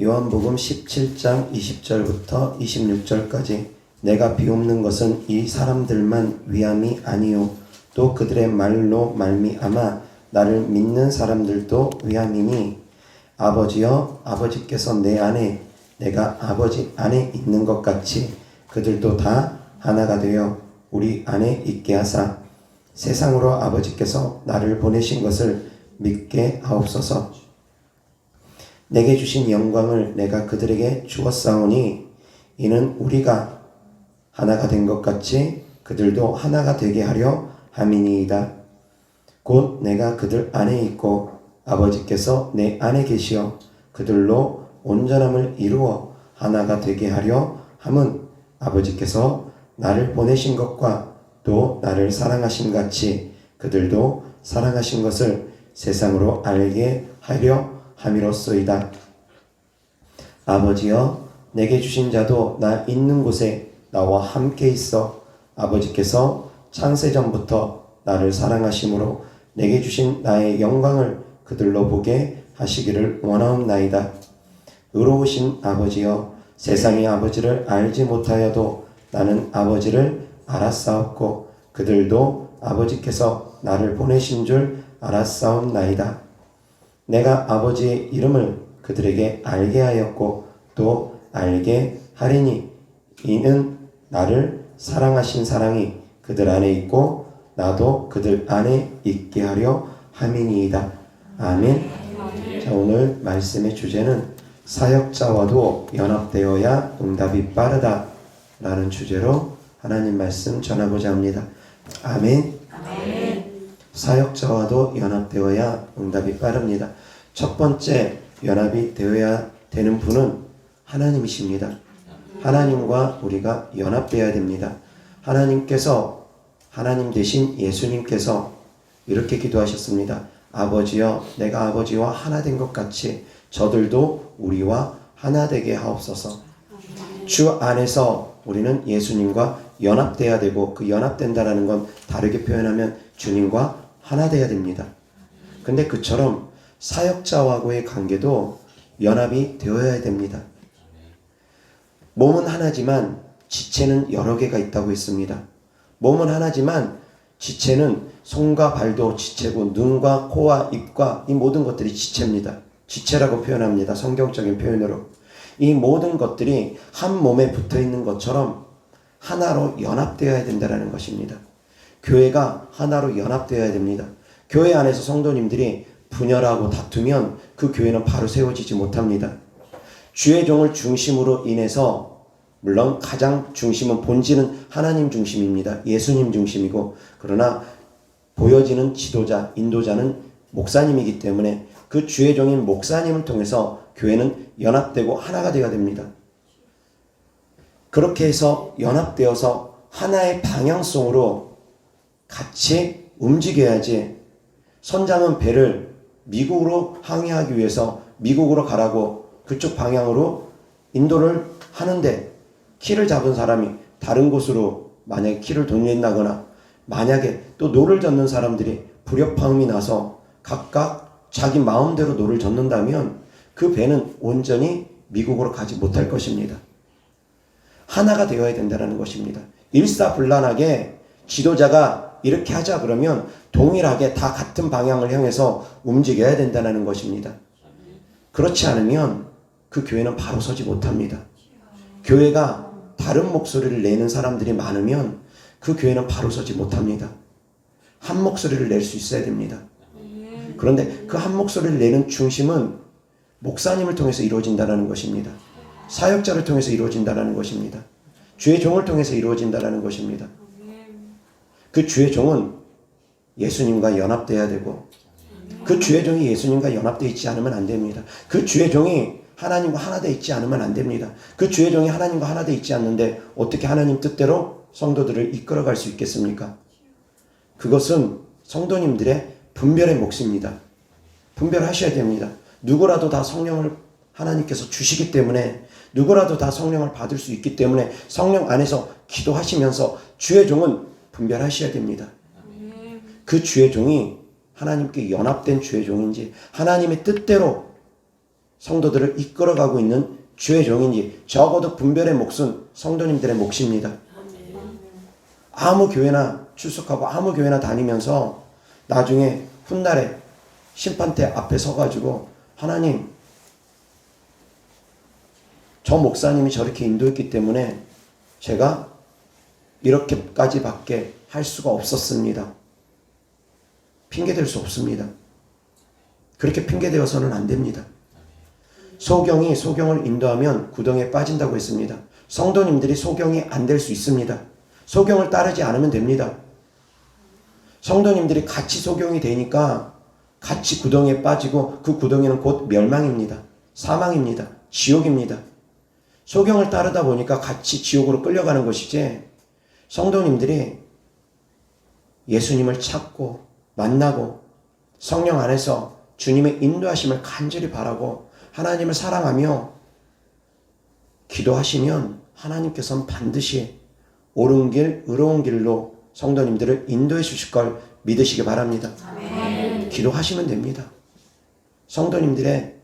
요한복음 17장 20절부터 26절까지 내가 비옵는 것은 이 사람들만 위함이 아니요 또 그들의 말로 말미암아 나를 믿는 사람들도 위함이니 아버지여 아버지께서 내 안에 내가 아버지 안에 있는 것 같이 그들도 다 하나가 되어 우리 안에 있게 하사 세상으로 아버지께서 나를 보내신 것을 믿게 하옵소서. 내게 주신 영광을 내가 그들에게 주었사오니 이는 우리가 하나가 된 것 같이 그들도 하나가 되게 하려 함이니이다. 곧 내가 그들 안에 있고 아버지께서 내 안에 계시어 그들로 온전함을 이루어 하나가 되게 하려 함은 아버지께서 나를 보내신 것과 또 나를 사랑하신 같이 그들도 사랑하신 것을 세상으로 알게 하려 함이로소이다. 아버지여 내게 주신 자도 나 있는 곳에 나와 함께 있어 아버지께서 창세전부터 나를 사랑하심으로 내게 주신 나의 영광을 그들로 보게 하시기를 원하옵나이다. 의로우신 아버지여 세상이 아버지를 알지 못하여도 나는 아버지를 알았사옵고 그들도 아버지께서 나를 보내신 줄 알았사옵나이다. 내가 아버지의 이름을 그들에게 알게 하였고 또 알게 하리니 이는 나를 사랑하신 사랑이 그들 안에 있고 나도 그들 안에 있게 하려 함이니이다. 아멘. 자, 오늘 말씀의 주제는 사역자와도 연합되어야 응답이 빠르다 라는 주제로 하나님 말씀 전하고자 합니다. 아멘. 사역자와도 연합되어야 응답이 빠릅니다. 첫 번째 연합이 되어야 되는 분은 하나님이십니다. 하나님과 우리가 연합되어야 됩니다. 하나님 대신 예수님께서 이렇게 기도하셨습니다. 아버지여 내가 아버지와 하나 된 것 같이 저들도 우리와 하나 되게 하옵소서. 주 안에서 우리는 예수님과 연합돼야 되고 그 연합된다라는 건 다르게 표현하면 주님과 하나 돼야 됩니다. 근데 그처럼 사역자와의 관계도 연합이 되어야 됩니다. 몸은 하나지만 지체는 여러 개가 있다고 했습니다. 몸은 하나지만 지체는 손과 발도 지체고 눈과 코와 입과 이 모든 것들이 지체입니다. 지체라고 표현합니다. 성경적인 표현으로. 이 모든 것들이 한 몸에 붙어 있는 것처럼 하나로 연합되어야 된다는 것입니다. 교회가 하나로 연합되어야 됩니다. 교회 안에서 성도님들이 분열하고 다투면 그 교회는 바로 세워지지 못합니다. 주의 종을 중심으로 인해서 물론 가장 중심은 본질은 하나님 중심입니다. 예수님 중심이고 그러나 보여지는 지도자, 인도자는 목사님이기 때문에 그 주의 종인 목사님을 통해서 교회는 연합되고 하나가 되어야 됩니다. 그렇게 해서 연합되어서 하나의 방향성으로 같이 움직여야지 선장은 배를 미국으로 항해하기 위해서 미국으로 가라고 그쪽 방향으로 인도를 하는데 키를 잡은 사람이 다른 곳으로 만약에 키를 돌린다거나 만약에 또 노를 젓는 사람들이 불협화음이 나서 각각 자기 마음대로 노를 젓는다면 그 배는 온전히 미국으로 가지 못할 것입니다. 하나가 되어야 된다는 것입니다. 일사불란하게 지도자가 이렇게 하자 그러면 동일하게 다 같은 방향을 향해서 움직여야 된다는 것입니다. 그렇지 않으면 그 교회는 바로 서지 못합니다. 교회가 다른 목소리를 내는 사람들이 많으면 그 교회는 바로 서지 못합니다. 한 목소리를 낼 수 있어야 됩니다. 그런데 그 한 목소리를 내는 중심은 목사님을 통해서 이루어진다는 것입니다. 사역자를 통해서 이루어진다는 것입니다. 주의 종을 통해서 이루어진다는 것입니다. 그 주의 종은 예수님과 연합돼야 되고 그 주의 종이 예수님과 연합되어 있지 않으면 안 됩니다. 그 주의 종이 하나님과 하나 되어 있지 않으면 안 됩니다. 그 주의 종이 하나님과 하나 되어 있지 않는데 어떻게 하나님 뜻대로 성도들을 이끌어갈 수 있겠습니까? 그것은 성도님들의 분별의 몫입니다. 분별하셔야 됩니다. 누구라도 다 성령을 하나님께서 주시기 때문에 누구라도 다 성령을 받을 수 있기 때문에 성령 안에서 기도하시면서 주의 종은 분별하셔야 됩니다. 그 주의 종이 하나님께 연합된 주의 종인지 하나님의 뜻대로 성도들을 이끌어가고 있는 주의 종인지 적어도 분별의 몫은 성도님들의 몫입니다. 아무 교회나 출석하고 아무 교회나 다니면서 나중에 훗날에 심판대 앞에 서가지고 하나님, 저 목사님이 저렇게 인도했기 때문에 제가 이렇게까지밖에 할 수가 없었습니다. 핑계댈 수 없습니다. 그렇게 핑계대어서는 안 됩니다. 소경이 소경을 인도하면 구덩이에 빠진다고 했습니다. 성도님들이 소경이 안 될 수 있습니다. 소경을 따르지 않으면 됩니다. 성도님들이 같이 소경이 되니까 같이 구덩이에 빠지고 그 구덩이는 곧 멸망입니다. 사망입니다. 지옥입니다. 소경을 따르다 보니까 같이 지옥으로 끌려가는 것이지, 성도님들이 예수님을 찾고 만나고 성령 안에서 주님의 인도하심을 간절히 바라고 하나님을 사랑하며 기도하시면 하나님께서는 반드시 옳은 길, 의로운 길로 성도님들을 인도해 주실 걸 믿으시기 바랍니다. 아멘. 기도하시면 됩니다. 성도님들의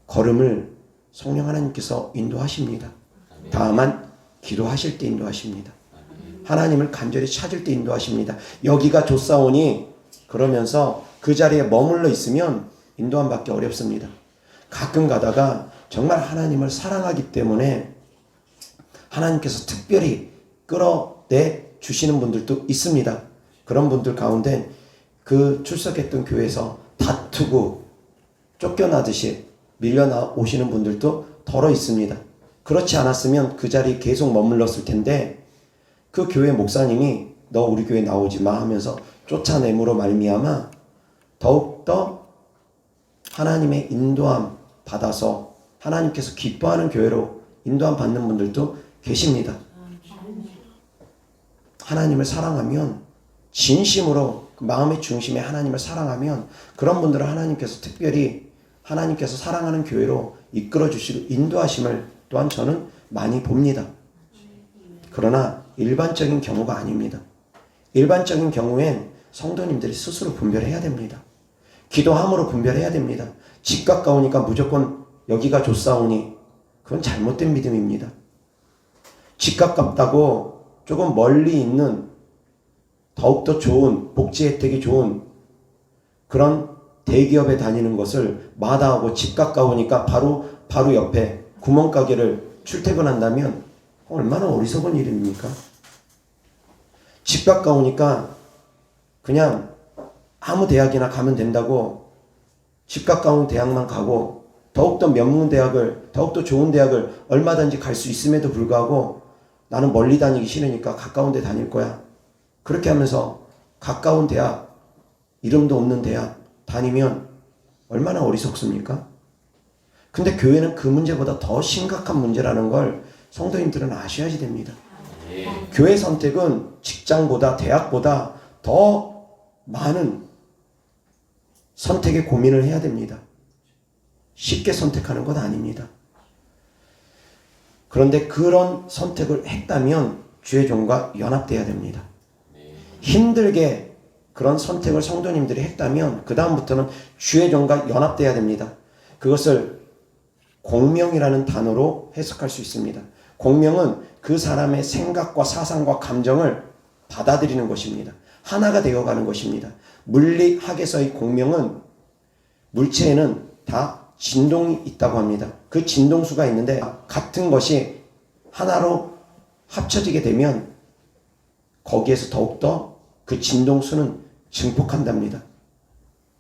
걸음을 성령 하나님께서 인도하십니다. 다만 기도하실 때 인도하십니다. 하나님을 간절히 찾을 때 인도하십니다. 여기가 좋사오니 그러면서 그 자리에 머물러 있으면 인도함 받기 어렵습니다. 가끔 가다가 정말 하나님을 사랑하기 때문에 하나님께서 특별히 끌어내 주시는 분들도 있습니다. 그런 분들 가운데 그 출석했던 교회에서 다투고 쫓겨나듯이 밀려나오시는 분들도 덜어 있습니다. 그렇지 않았으면 그 자리에 계속 머물렀을 텐데 그 교회 목사님이 너 우리 교회 나오지 마 하면서 쫓아내므로 말미암아 더욱더 하나님의 인도함 받아서 하나님께서 기뻐하는 교회로 인도함 받는 분들도 계십니다. 하나님을 사랑하면, 진심으로 마음의 중심에 하나님을 사랑하면 그런 분들은 하나님께서 특별히 하나님께서 사랑하는 교회로 이끌어 주시고 인도하심을 또한 저는 많이 봅니다. 그러나 일반적인 경우가 아닙니다. 일반적인 경우엔 성도님들이 스스로 분별해야 됩니다. 기도함으로 분별해야 됩니다. 집 가까우니까 무조건 여기가 좋사오니 그건 잘못된 믿음입니다. 집 가깝다고 조금 멀리 있는 더욱더 좋은 복지 혜택이 좋은 그런 대기업에 다니는 것을 마다하고 집 가까우니까 바로 옆에 구멍가게를 출퇴근한다면 얼마나 어리석은 일입니까? 집 가까우니까 그냥 아무 대학이나 가면 된다고 집 가까운 대학만 가고 더욱더 명문대학을, 더욱더 좋은 대학을 얼마든지 갈 수 있음에도 불구하고 나는 멀리 다니기 싫으니까 가까운 데 다닐 거야. 그렇게 하면서 가까운 대학, 이름도 없는 대학 다니면 얼마나 어리석습니까? 근데 교회는 그 문제보다 더 심각한 문제라는 걸 성도님들은 아셔야지 됩니다. 교회 선택은 직장보다 대학보다 더 많은 선택에 고민을 해야 됩니다. 쉽게 선택하는 것 아닙니다. 그런데 그런 선택을 했다면 주의 종과 연합돼야 됩니다. 힘들게 그런 선택을 성도님들이 했다면 그 다음부터는 주의 종과 연합돼야 됩니다. 그것을 공명이라는 단어로 해석할 수 있습니다. 공명은 그 사람의 생각과 사상과 감정을 받아들이는 것입니다. 하나가 되어가는 것입니다. 물리학에서의 공명은 물체에는 다 진동이 있다고 합니다. 그 진동수가 있는데 같은 것이 하나로 합쳐지게 되면 거기에서 더욱더 그 진동수는 증폭한답니다.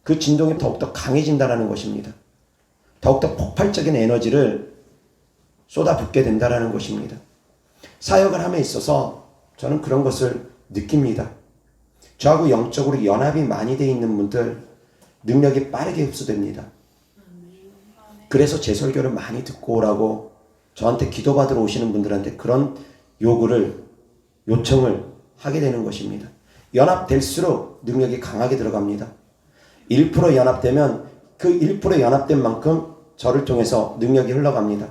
그 진동이 더욱더 강해진다는 것입니다. 더욱더 폭발적인 에너지를 쏟아붓게 된다는 것입니다. 사역을 함에 있어서 저는 그런 것을 느낍니다. 저하고 영적으로 연합이 많이 되어 있는 분들 능력이 빠르게 흡수됩니다. 그래서 제 설교를 많이 듣고 오라고 저한테 기도받으러 오시는 분들한테 그런 요청을 하게 되는 것입니다. 연합될수록 능력이 강하게 들어갑니다. 1% 연합되면 그 1% 연합된 만큼 저를 통해서 능력이 흘러갑니다.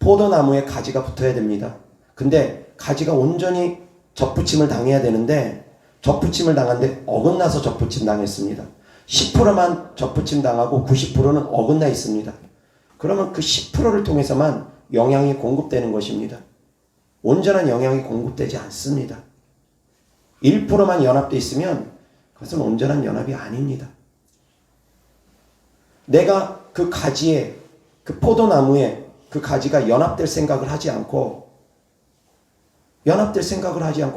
포도나무에 가지가 붙어야 됩니다. 근데 가지가 온전히 접붙임을 당해야 되는데 접붙임을 당한데 어긋나서 접붙임 당했습니다. 10%만 접붙임 당하고 90%는 어긋나 있습니다. 그러면 그 10%를 통해서만 영향이 공급되는 것입니다. 온전한 영향이 공급되지 않습니다. 1%만 연합되어 있으면 그것은 온전한 연합이 아닙니다. 내가 그 가지에, 그 포도나무에 그 가지가 연합될 생각을 하지 않고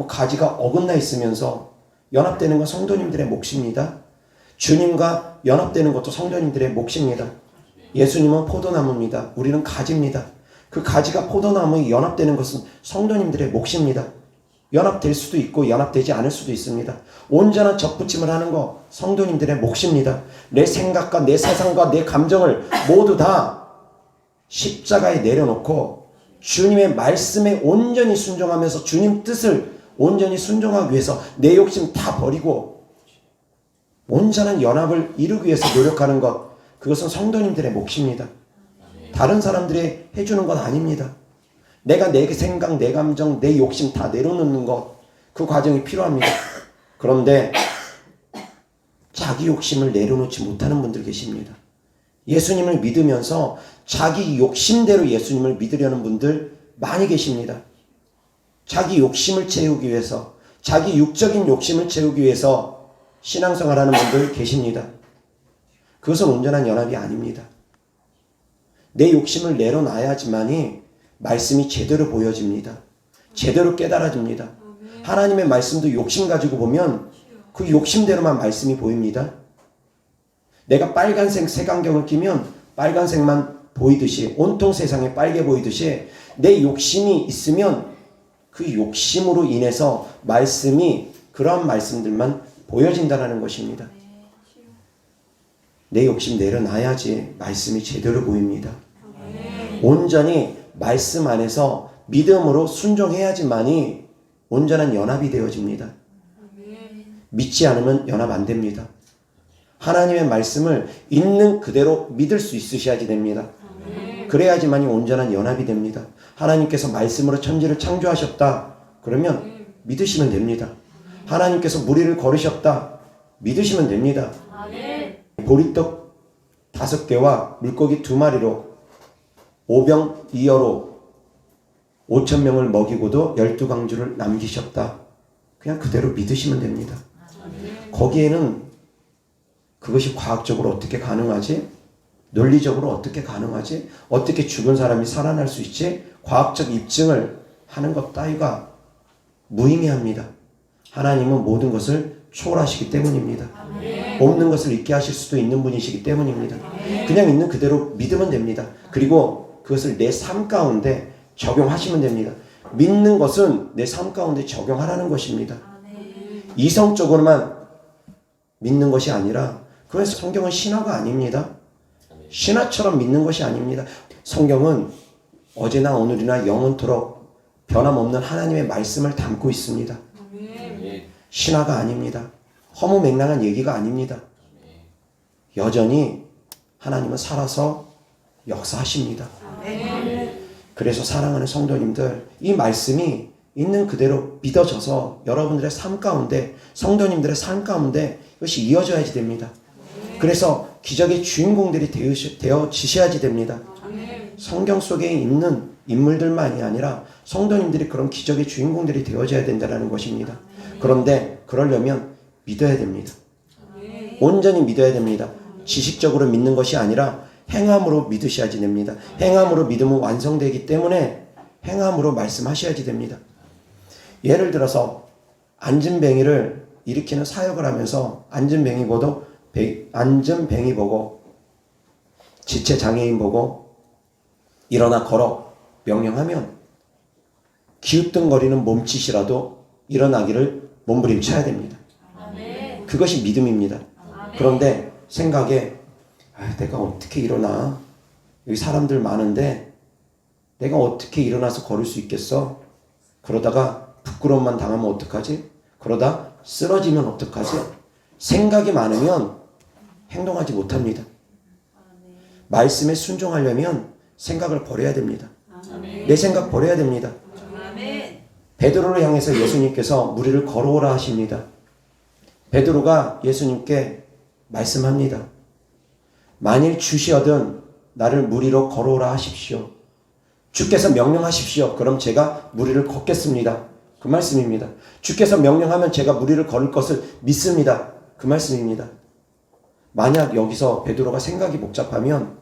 가지가 어긋나 있으면서 연합되는 건 성도님들의 몫입니다. 주님과 연합되는 것도 성도님들의 몫입니다. 예수님은 포도나무입니다. 우리는 가지입니다. 그 가지가 포도나무에 연합되는 것은 성도님들의 몫입니다. 연합될 수도 있고 연합되지 않을 수도 있습니다. 온전한 접붙임을 하는 거 성도님들의 몫입니다. 내 생각과 내 사상과 내 감정을 모두 다 십자가에 내려놓고 주님의 말씀에 온전히 순종하면서 주님 뜻을 온전히 순종하기 위해서 내 욕심 다 버리고 온전한 연합을 이루기 위해서 노력하는 것, 그것은 성도님들의 몫입니다. 다른 사람들이 해주는 건 아닙니다. 내가 내 생각, 내 감정, 내 욕심 다 내려놓는 것, 그 과정이 필요합니다. 그런데 자기 욕심을 내려놓지 못하는 분들 계십니다. 예수님을 믿으면서 자기 욕심대로 예수님을 믿으려는 분들 많이 계십니다. 자기 욕심을 채우기 위해서, 자기 육적인 욕심을 채우기 위해서 신앙생활하는 분들 계십니다. 그것은 온전한 연합이 아닙니다. 내 욕심을 내려놔야지만이 말씀이 제대로 보여집니다. 제대로 깨달아집니다. 하나님의 말씀도 욕심 가지고 보면 그 욕심대로만 말씀이 보입니다. 내가 빨간색 색안경을 끼면 빨간색만 보이듯이, 온통 세상에 빨개 보이듯이 내 욕심이 있으면 그 욕심으로 인해서 말씀이 그런 말씀들만 보여진다는 것입니다. 내 욕심 내려놔야지 말씀이 제대로 보입니다. 온전히 말씀 안에서 믿음으로 순종해야지만이 온전한 연합이 되어집니다. 믿지 않으면 연합 안 됩니다. 하나님의 말씀을 있는 그대로 믿을 수 있으셔야지 됩니다. 그래야지만이 온전한 연합이 됩니다. 하나님께서 말씀으로 천지를 창조하셨다. 그러면 믿으시면 됩니다. 하나님께서 무리를 걸으셨다. 믿으시면 됩니다. 보리떡 5개와 물고기 2마리로 오병 이어로 5,000명을 먹이고도 12강주를 남기셨다. 그냥 그대로 믿으시면 됩니다. 거기에는 그것이 과학적으로 어떻게 가능하지? 논리적으로 어떻게 가능하지? 어떻게 죽은 사람이 살아날 수 있지? 과학적 입증을 하는 것 따위가 무의미합니다. 하나님은 모든 것을 초월하시기 때문입니다. 없는 것을 있게 하실 수도 있는 분이시기 때문입니다. 그냥 있는 그대로 믿으면 됩니다. 그리고 그것을 내 삶 가운데 적용하시면 됩니다. 믿는 것은 내 삶 가운데 적용하라는 것입니다. 이성적으로만 믿는 것이 아니라, 그래서 성경은 신화가 아닙니다. 신화처럼 믿는 것이 아닙니다. 성경은 어제나 오늘이나 영원토록 변함없는 하나님의 말씀을 담고 있습니다. 신화가 아닙니다. 허무맹랑한 얘기가 아닙니다. 여전히 하나님은 살아서 역사하십니다. 그래서 사랑하는 성도님들, 이 말씀이 있는 그대로 믿어져서 여러분들의 삶 가운데, 성도님들의 삶 가운데 이것이 이어져야지 됩니다. 그래서 기적의 주인공들이 되어지셔야지 됩니다. 성경 속에 있는 인물들만이 아니라 성도님들이 그런 기적의 주인공들이 되어져야 된다는 것입니다. 그런데 그러려면 믿어야 됩니다. 온전히 믿어야 됩니다. 지식적으로 믿는 것이 아니라 행함으로 믿으셔야지 됩니다. 행함으로 믿음은 완성되기 때문에 행함으로 말씀하셔야지 됩니다. 예를 들어서 안진뱅이를 일으키는 사역을 하면서 안진뱅이 보고 지체장애인 보고 일어나 걸어 명령하면 기웃등거리는 몸짓이라도 일어나기를 몸부림쳐야 됩니다. 그것이 믿음입니다. 그런데 생각에 내가 어떻게 일어나? 여기 사람들 많은데 내가 어떻게 일어나서 걸을 수 있겠어? 그러다가 부끄러움만 당하면 어떡하지? 그러다 쓰러지면 어떡하지? 생각이 많으면 행동하지 못합니다. 말씀에 순종하려면 생각을 버려야 됩니다. 내 생각 버려야 됩니다. 베드로를 향해서 예수님께서 무리를 걸어오라 하십니다. 베드로가 예수님께 말씀합니다. 만일 주시어든 나를 물 위로 걸어오라 하십시오. 주께서 명령하십시오. 그럼 제가 물 위를 걷겠습니다. 그 말씀입니다. 주께서 명령하면 제가 물 위를 걸을 것을 믿습니다. 그 말씀입니다. 만약 여기서 베드로가 생각이 복잡하면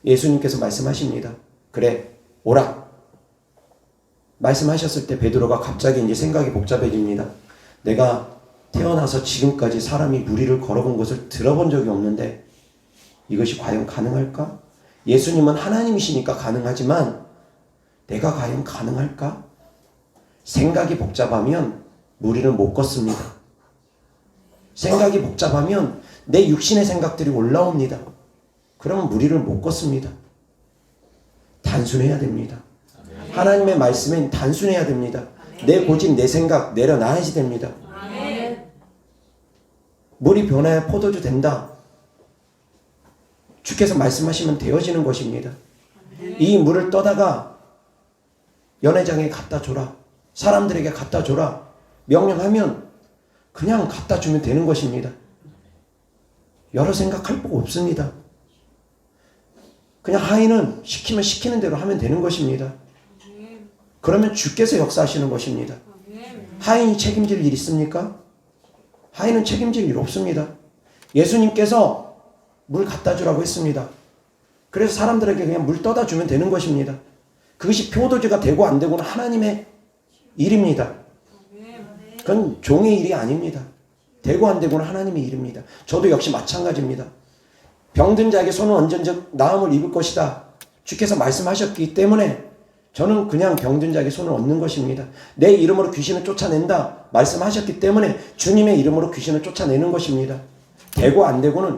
예수님께서 말씀하십니다. 그래, 오라. 말씀하셨을 때 베드로가 갑자기 이제 생각이 복잡해집니다. 내가 태어나서 지금까지 사람이 물 위를 걸어본 것을 들어본 적이 없는데 이것이 과연 가능할까? 예수님은 하나님이시니까 가능하지만 내가 과연 가능할까? 생각이 복잡하면 물 위를 못 걷습니다. 생각이 복잡하면 내 육신의 생각들이 올라옵니다. 그러면 물 위를 못 걷습니다. 단순해야 됩니다. 하나님의 말씀엔 단순해야 됩니다. 내 고집, 내 생각 내려놔야지 됩니다. 물이 변화야 포도주 된다. 주께서 말씀하시면 되어지는 것입니다. 이 물을 떠다가 연회장에 갖다 줘라. 사람들에게 갖다 줘라. 명령하면 그냥 갖다 주면 되는 것입니다. 여러 생각할 거 없습니다. 그냥 하인은 시키면 시키는 대로 하면 되는 것입니다. 그러면 주께서 역사하시는 것입니다. 하인이 책임질 일 있습니까? 하인은 책임질 일 없습니다. 예수님께서 물 갖다 주라고 했습니다. 그래서 사람들에게 그냥 물 떠다 주면 되는 것입니다. 그것이 포도주가 되고 안 되고는 하나님의 일입니다. 그건 종의 일이 아닙니다. 되고 안 되고는 하나님의 일입니다. 저도 역시 마찬가지입니다. 병든 자에게 손을 얹은즉 나음을 입을 것이다. 주께서 말씀하셨기 때문에 저는 그냥 병든 자에게 손을 얹는 것입니다. 내 이름으로 귀신을 쫓아낸다. 말씀하셨기 때문에 주님의 이름으로 귀신을 쫓아내는 것입니다. 되고 안 되고는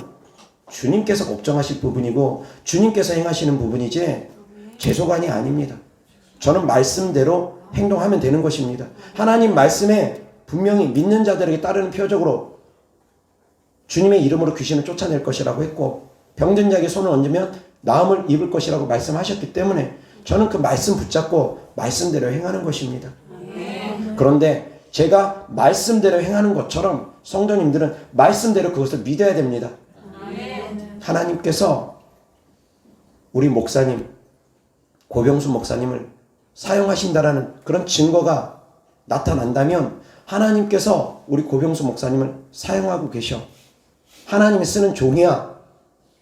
주님께서 걱정하실 부분이고 주님께서 행하시는 부분이지 제 소관이 아닙니다. 저는 말씀대로 행동하면 되는 것입니다. 하나님 말씀에 분명히 믿는 자들에게 따르는 표적으로 주님의 이름으로 귀신을 쫓아낼 것이라고 했고 병든 자에게 손을 얹으면 나음을 입을 것이라고 말씀하셨기 때문에 저는 그 말씀 붙잡고 말씀대로 행하는 것입니다. 그런데 제가 말씀대로 행하는 것처럼 성도님들은 말씀대로 그것을 믿어야 됩니다. 하나님께서 우리 목사님, 고병수 목사님을 사용하신다라는 그런 증거가 나타난다면 하나님께서 우리 고병수 목사님을 사용하고 계셔. 하나님이 쓰는 종이야.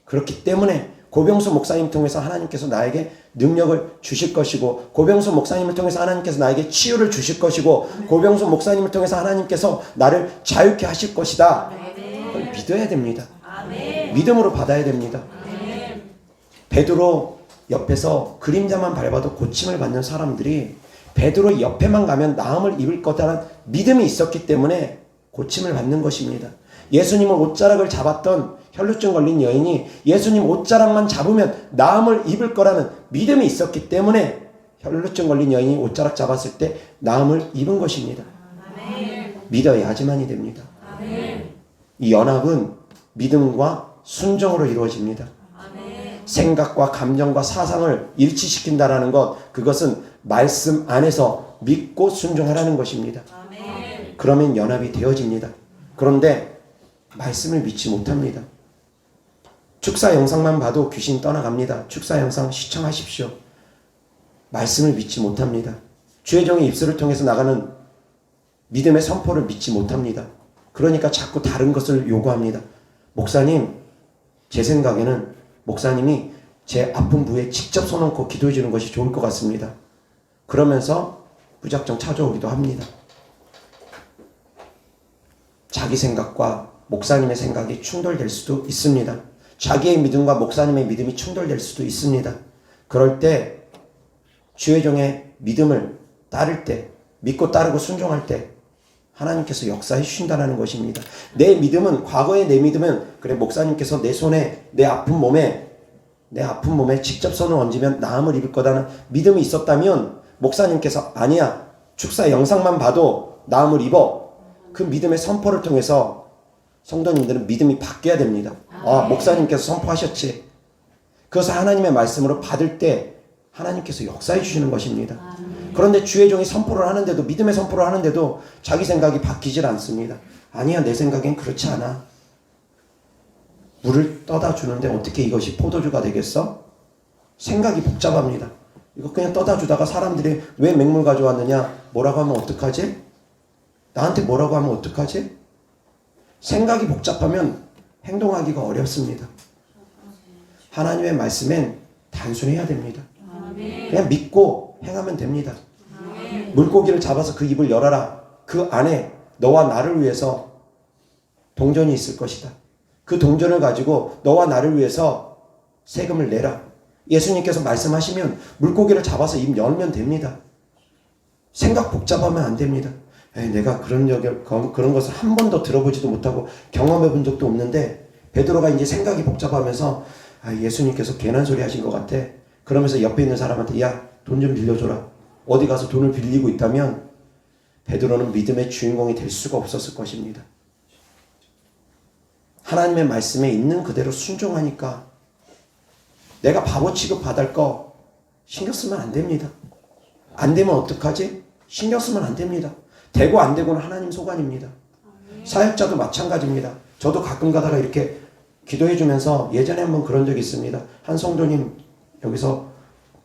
그렇기 때문에 고병수 목사님 통해서 하나님께서 나에게 능력을 주실 것이고 고병수 목사님을 통해서 하나님께서 나에게 치유를 주실 것이고 고병수 목사님을 통해서 하나님께서 나를 자유케 하실 것이다. 그걸 믿어야 됩니다. 믿음으로 받아야 됩니다. 베드로 옆에서 그림자만 밟아도 고침을 받는 사람들이 베드로 옆에만 가면 나음을 입을 거다라는 믿음이 있었기 때문에 고침을 받는 것입니다. 예수님은 옷자락을 잡았던 혈루증 걸린 여인이 예수님 옷자락만 잡으면 나음을 입을 거라는 믿음이 있었기 때문에 혈루증 걸린 여인이 옷자락 잡았을 때 나음을 입은 것입니다. 믿어야지만이 됩니다. 이 연합은 믿음과 순종으로 이루어집니다. 생각과 감정과 사상을 일치시킨다라는 것, 그것은 말씀 안에서 믿고 순종하라는 것입니다. 그러면 연합이 되어집니다. 그런데 말씀을 믿지 못합니다. 축사 영상만 봐도 귀신 떠나갑니다. 축사 영상 시청하십시오. 말씀을 믿지 못합니다. 주의 종의 입술을 통해서 나가는 믿음의 선포를 믿지 못합니다. 그러니까 자꾸 다른 것을 요구합니다. 목사님, 제 생각에는 목사님이 제 아픈 부에 직접 손 얹고 기도해 주는 것이 좋을 것 같습니다. 그러면서 무작정 찾아오기도 합니다. 자기 생각과 목사님의 생각이 충돌될 수도 있습니다. 자기의 믿음과 목사님의 믿음이 충돌될 수도 있습니다. 그럴 때 주의 종의 믿음을 따를 때, 믿고 따르고 순종할 때 하나님께서 역사해 주신다는 것입니다. 내 믿음은, 과거의 내 믿음은, 그래 목사님께서 내 손에, 내 아픈 몸에 직접 손을 얹으면 나음을 입을 거다는 믿음이 있었다면 목사님께서 아니야, 축사 영상만 봐도 나음을 입어. 그 믿음의 선포를 통해서 성도님들은 믿음이 바뀌어야 됩니다. 아, 목사님께서 선포하셨지. 그것을 하나님의 말씀으로 받을 때 하나님께서 역사해 주시는 것입니다. 그런데 주의 종이 선포를 하는데도, 믿음의 선포를 하는데도 자기 생각이 바뀌질 않습니다. 아니야, 내 생각엔 그렇지 않아. 물을 떠다 주는데 어떻게 이것이 포도주가 되겠어? 생각이 복잡합니다. 이거 그냥 떠다 주다가 사람들이 왜 맹물 가져왔느냐? 뭐라고 하면 어떡하지? 나한테 뭐라고 하면 어떡하지? 생각이 복잡하면 행동하기가 어렵습니다. 하나님의 말씀엔 단순해야 됩니다. 그냥 믿고 행하면 됩니다. 물고기를 잡아서 그 입을 열어라. 그 안에 너와 나를 위해서 동전이 있을 것이다. 그 동전을 가지고 너와 나를 위해서 세금을 내라. 예수님께서 말씀하시면 물고기를 잡아서 입 열면 됩니다. 생각 복잡하면 안 됩니다. 내가 그런 것을 한 번도 들어보지도 못하고 경험해 본 적도 없는데 베드로가 이제 생각이 복잡하면서 예수님께서 괜한 소리 하신 것 같아. 그러면서 옆에 있는 사람한테 야, 돈 좀 빌려줘라. 어디 가서 돈을 빌리고 있다면 베드로는 믿음의 주인공이 될 수가 없었을 것입니다. 하나님의 말씀에 있는 그대로 순종하니까 내가 바보 취급 받을 거 신경 쓰면 안 됩니다. 안 되면 어떡하지? 신경 쓰면 안 됩니다. 되고 안 되고는 하나님 소관입니다. 사역자도 마찬가지입니다. 저도 가끔 가다가 이렇게 기도해 주면서 예전에 한번 그런 적이 있습니다. 한 성도님 여기서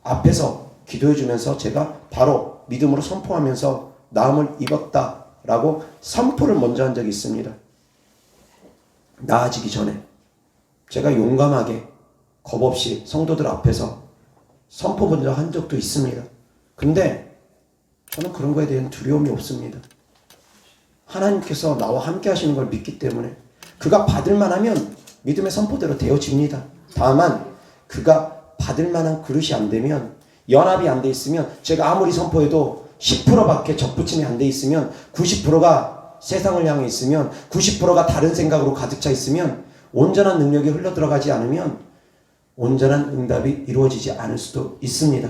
앞에서 기도해 주면서 제가 바로 믿음으로 선포하면서 나음을 입었다라고 선포를 먼저 한 적이 있습니다. 나아지기 전에 제가 용감하게 겁없이 성도들 앞에서 선포 먼저 한 적도 있습니다. 근데 저는 그런 거에 대한 두려움이 없습니다. 하나님께서 나와 함께 하시는 걸 믿기 때문에 그가 받을 만하면 믿음의 선포대로 되어집니다. 다만 그가 받을 만한 그릇이 안 되면 연합이 안 돼 있으면 제가 아무리 선포해도 10%밖에 접붙임이 안 돼 있으면 90%가 세상을 향해 있으면 90%가 다른 생각으로 가득 차 있으면 온전한 능력이 흘러들어가지 않으면 온전한 응답이 이루어지지 않을 수도 있습니다.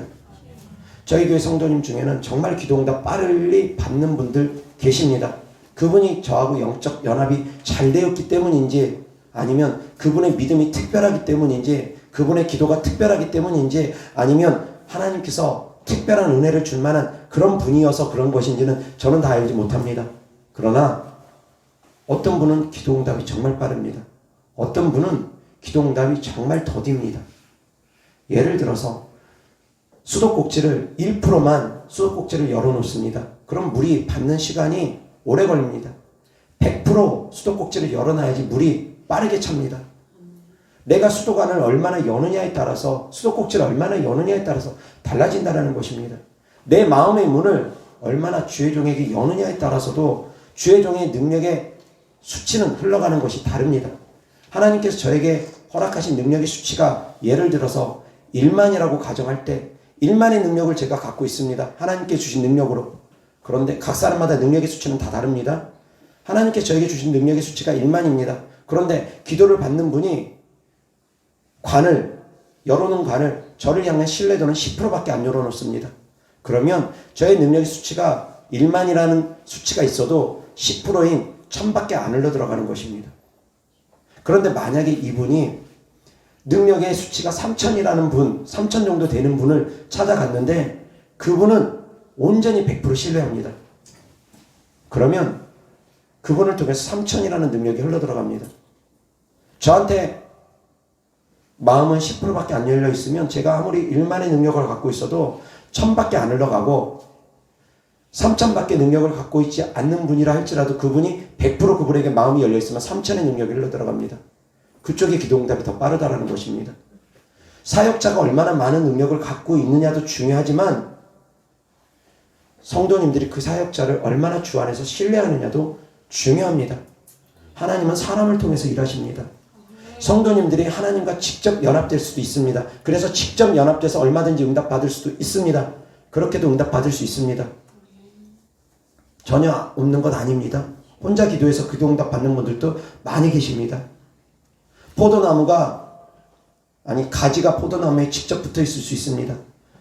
저희 교회 성도님 중에는 정말 기도응답 빨리 받는 분들 계십니다. 그분이 저하고 영적 연합이 잘 되었기 때문인지 아니면 그분의 믿음이 특별하기 때문인지 그분의 기도가 특별하기 때문인지 아니면 하나님께서 특별한 은혜를 줄 만한 그런 분이어서 그런 것인지는 저는 다 알지 못합니다. 그러나 어떤 분은 기도응답이 정말 빠릅니다. 어떤 분은 기도응답이 정말 더딥니다. 예를 들어서 수도꼭지를 1%만 수도꼭지를 열어놓습니다. 그럼 물이 받는 시간이 오래 걸립니다. 100% 수도꼭지를 열어놔야지 물이 빠르게 찹니다. 내가 수도관을 얼마나 여느냐에 따라서 수도꼭지를 얼마나 여느냐에 따라서 달라진다는 것입니다. 내 마음의 문을 얼마나 주의 종에게 여느냐에 따라서도 주의 종의 능력의 수치는 흘러가는 것이 다릅니다. 하나님께서 저에게 허락하신 능력의 수치가 예를 들어서 1만이라고 가정할 때 1만의 능력을 제가 갖고 있습니다. 하나님께 주신 능력으로. 그런데 각 사람마다 능력의 수치는 다 다릅니다. 하나님께 저에게 주신 능력의 수치가 1만입니다. 그런데 기도를 받는 분이 열어놓은 관을 저를 향한 신뢰도는 10%밖에 안 열어놓습니다. 그러면 저의 능력의 수치가 1만이라는 수치가 있어도 10%인 1000밖에 안 흘러 들어가는 것입니다. 그런데 만약에 이분이 능력의 수치가 3000이라는 분, 3000 정도 되는 분을 찾아갔는데 그분은 온전히 100% 신뢰합니다. 그러면 그분을 통해서 3000이라는 능력이 흘러 들어갑니다. 저한테 마음은 10%밖에 안 열려 있으면 제가 아무리 1만의 능력을 갖고 있어도 1000밖에 안 흘러가고 3000밖에 능력을 갖고 있지 않는 분이라 할지라도 그분이 100% 그분에게 마음이 열려 있으면 3000의 능력이 흘러 들어갑니다. 그쪽의 기도응답이 더 빠르다라는 것입니다. 사역자가 얼마나 많은 능력을 갖고 있느냐도 중요하지만 성도님들이 그 사역자를 얼마나 주 안에서 신뢰하느냐도 중요합니다. 하나님은 사람을 통해서 일하십니다. 성도님들이 하나님과 직접 연합될 수도 있습니다. 그래서 직접 연합돼서 얼마든지 응답받을 수도 있습니다. 그렇게도 응답받을 수 있습니다. 전혀 없는 것 아닙니다. 혼자 기도해서 기도응답 받는 분들도 많이 계십니다. 가지가 포도나무에 직접 붙어 있을 수 있습니다.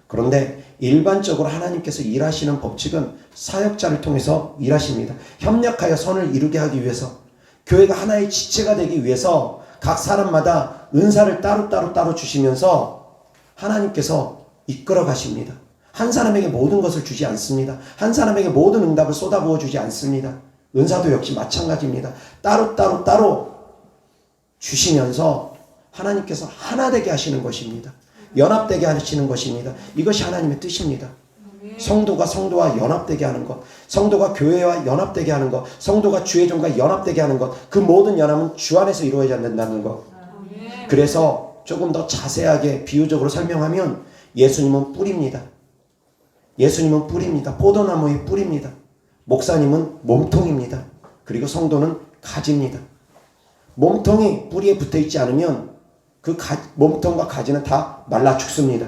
그런데 일반적으로 하나님께서 일하시는 법칙은 사역자를 통해서 일하십니다. 협력하여 선을 이루게 하기 위해서, 교회가 하나의 지체가 되기 위해서 각 사람마다 은사를 따로 주시면서 하나님께서 이끌어 가십니다. 한 사람에게 모든 것을 주지 않습니다. 한 사람에게 모든 응답을 쏟아부어 주지 않습니다. 은사도 역시 마찬가지입니다. 따로 주시면서 하나님께서 하나 되게 하시는 것입니다. 연합되게 하시는 것입니다. 이것이 하나님의 뜻입니다. 성도가 성도와 연합되게 하는 것, 성도가 교회와 연합되게 하는 것, 성도가 주의 종과 연합되게 하는 것, 그 모든 연합은 주 안에서 이루어져야 된다는 것. 그래서 조금 더 자세하게 비유적으로 설명하면 예수님은 뿌리입니다. 예수님은 뿌리입니다. 포도나무의 뿌리입니다. 목사님은 몸통입니다. 그리고 성도는 가지입니다. 몸통이 뿌리에 붙어 있지 않으면 그 몸통과 가지는 다 말라 죽습니다.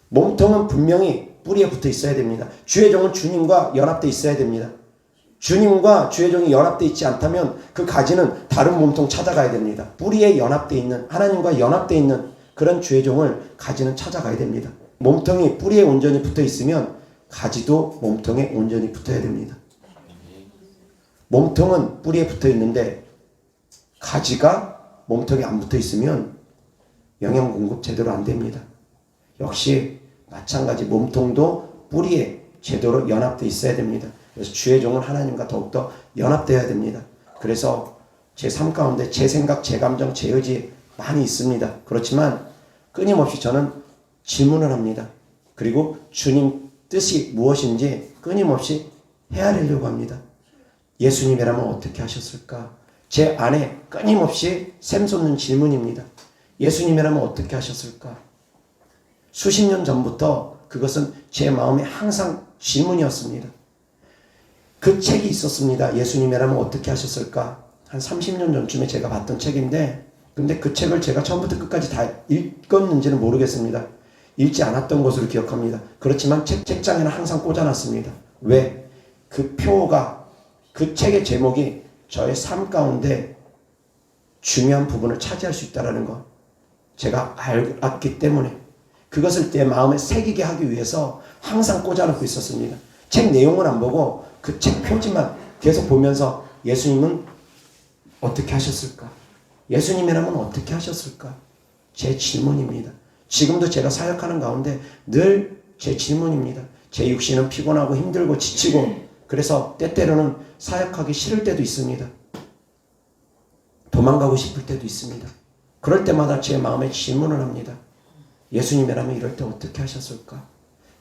몸통은 분명히 뿌리에 붙어 있어야 됩니다. 주의 종은 주님과 연합되어 있어야 됩니다. 주님과 주의 종이 연합되어 있지 않다면 그 가지는 다른 몸통 찾아가야 됩니다. 뿌리에 연합되어 있는, 하나님과 연합되어 있는 그런 주의 종을 가지는 찾아가야 됩니다. 몸통이 뿌리에 온전히 붙어 있으면 가지도 몸통에 온전히 붙어야 됩니다. 몸통은 뿌리에 붙어 있는데 가지가 몸통에 안 붙어 있으면 영양 공급 제대로 안 됩니다. 역시 마찬가지 몸통도 뿌리에 제대로 연합되어 있어야 됩니다. 그래서 주의 종은 하나님과 더욱더 연합되어야 됩니다. 그래서 제 삶 가운데 제 생각, 제 감정, 제 의지 많이 있습니다. 그렇지만 끊임없이 저는 질문을 합니다. 그리고 주님 뜻이 무엇인지 끊임없이 헤아리려고 합니다. 예수님이라면 어떻게 하셨을까? 제 안에 끊임없이 샘솟는 질문입니다. 예수님이라면 어떻게 하셨을까? 수십 년 전부터 그것은 제 마음에 항상 질문이었습니다. 그 책이 있었습니다. 예수님이라면 어떻게 하셨을까? 한 30년 전쯤에 제가 봤던 책인데, 근데 그 책을 제가 처음부터 끝까지 다 읽었는지는 모르겠습니다. 읽지 않았던 것으로 기억합니다. 그렇지만 책장에는 항상 꽂아놨습니다. 왜? 그 표가, 그 책의 제목이 저의 삶 가운데 중요한 부분을 차지할 수 있다는 것, 제가 알았기 때문에 그것을 내 마음에 새기게 하기 위해서 항상 꽂아놓고 있었습니다. 책 내용은 안 보고 그 책 표지만 계속 보면서 예수님은 어떻게 하셨을까? 예수님이라면 어떻게 하셨을까? 제 질문입니다. 지금도 제가 사역하는 가운데 늘 제 질문입니다. 제 육신은 피곤하고 힘들고 지치고 그래서 때때로는 사역하기 싫을 때도 있습니다. 도망가고 싶을 때도 있습니다. 그럴 때마다 제 마음에 질문을 합니다. 예수님이라면 이럴 때 어떻게 하셨을까?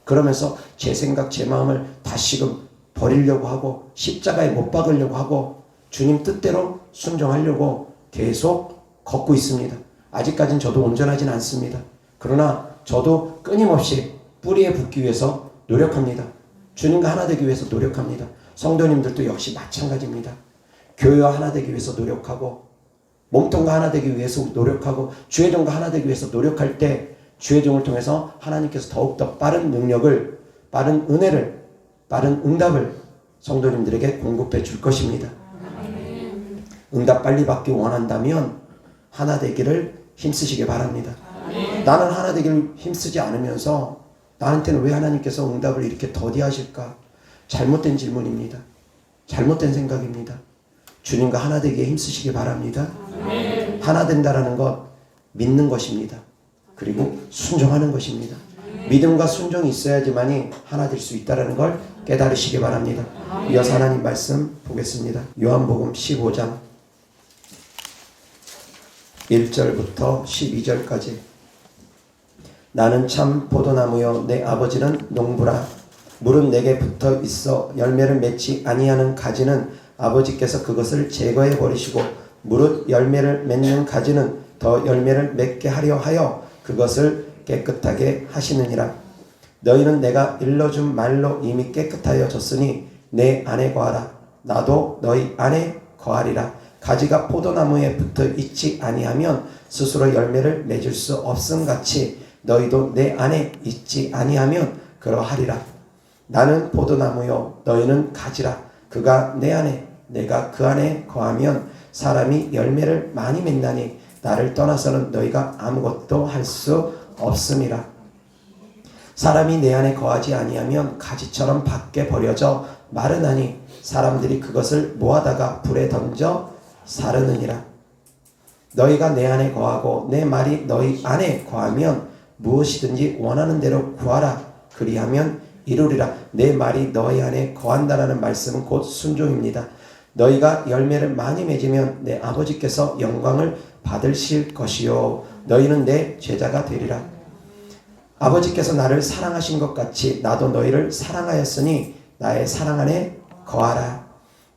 그러면서 제 생각, 제 마음을 다시금 버리려고 하고 십자가에 못 박으려고 하고 주님 뜻대로 순종하려고 계속 걷고 있습니다. 아직까지는 저도 온전하진 않습니다. 그러나 저도 끊임없이 뿌리에 붙기 위해서 노력합니다. 주님과 하나 되기 위해서 노력합니다. 성도님들도 역시 마찬가지입니다. 교회와 하나 되기 위해서 노력하고 몸통과 하나 되기 위해서 노력하고 주의 종과 하나 되기 위해서 노력할 때 주의 종을 통해서 하나님께서 더욱더 빠른 능력을, 빠른 은혜를, 빠른 응답을 성도님들에게 공급해 줄 것입니다. 응답 빨리 받기 원한다면 하나 되기를 힘쓰시기 바랍니다. 나는 하나 되기를 힘쓰지 않으면서 나한테는 왜 하나님께서 응답을 이렇게 더디하실까? 잘못된 질문입니다. 잘못된 생각입니다. 주님과 하나 되기에 힘쓰시기 바랍니다. 하나 된다라는 것 믿는 것입니다. 그리고 순종하는 것입니다. 믿음과 순종이 있어야지만이 하나 될 수 있다는 걸 깨달으시기 바랍니다. 이어서 하나님 말씀 보겠습니다. 요한복음 15장 1절부터 12절까지 나는 참 포도나무요 내 아버지는 농부라. 물은 내게 붙어 있어 열매를 맺지 아니하는 가지는 아버지께서 그것을 제거해 버리시고 무릇 열매를 맺는 가지는 더 열매를 맺게 하려 하여 그것을 깨끗하게 하시느니라. 너희는 내가 일러준 말로 이미 깨끗하여 졌으니 내 안에 거하라. 나도 너희 안에 거하리라. 가지가 포도나무에 붙어 있지 아니하면 스스로 열매를 맺을 수 없음같이 너희도 내 안에 있지 아니하면 그러하리라. 나는 포도나무요 너희는 가지라. 그가 내 안에 내가 그 안에 거하면 사람이 열매를 많이 맺나니 나를 떠나서는 너희가 아무것도 할 수 없음이라. 사람이 내 안에 거하지 아니하면 가지처럼 밖에 버려져 마르나니 사람들이 그것을 모아다가 불에 던져 사르느니라. 너희가 내 안에 거하고 내 말이 너희 안에 거하면 무엇이든지 원하는 대로 구하라. 그리하면 이루리라. 내 말이 너희 안에 거한다라는 말씀은 곧 순종입니다. 너희가 열매를 많이 맺으면 내 아버지께서 영광을 받으실 것이요 너희는 내 제자가 되리라. 아버지께서 나를 사랑하신 것 같이 나도 너희를 사랑하였으니 나의 사랑 안에 거하라.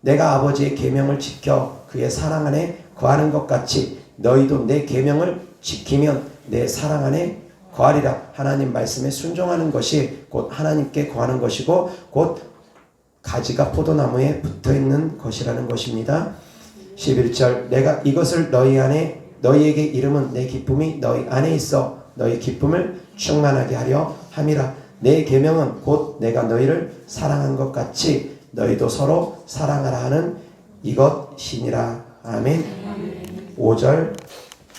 내가 아버지의 계명을 지켜 그의 사랑 안에 거하는 것 같이 너희도 내 계명을 지키면 내 사랑 안에 거하리라. 하나님 말씀에 순종하는 것이 곧 하나님께 거하는 것이고 곧 가지가 포도나무에 붙어있는 것이라는 것입니다. 11절 내가 이것을 너희에게 이름은 내 기쁨이 너희 안에 있어 너희 기쁨을 충만하게 하려 함이라. 내 계명은 곧 내가 너희를 사랑한 것 같이 너희도 서로 사랑하라 하는 이것이니라. 아멘. 5절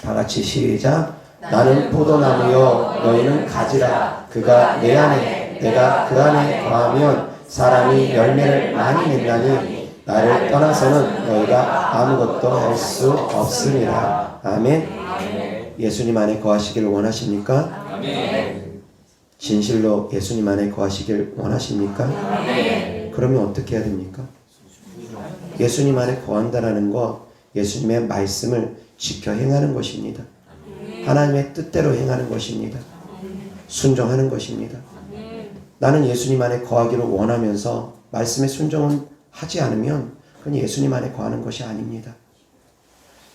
다같이 시작. 나는 포도나무요 너희는 가지라. 그가 내 안에 내가 그 안에 거하면 사람이 열매를 많이 맺나니 나를 떠나서는 너희가 아무것도 할 수 없으니라. 아멘. 예수님 안에 거하시기를 원하십니까? 아멘. 진실로 예수님 안에 거하시길 원하십니까? 아멘. 그러면 어떻게 해야 됩니까? 예수님 안에 거한다라는 것, 예수님의 말씀을 지켜 행하는 것입니다. 하나님의 뜻대로 행하는 것입니다. 순종하는 것입니다. 나는 예수님 안에 거하기를 원하면서 말씀에 순종은 하지 않으면 그건 예수님 안에 거하는 것이 아닙니다.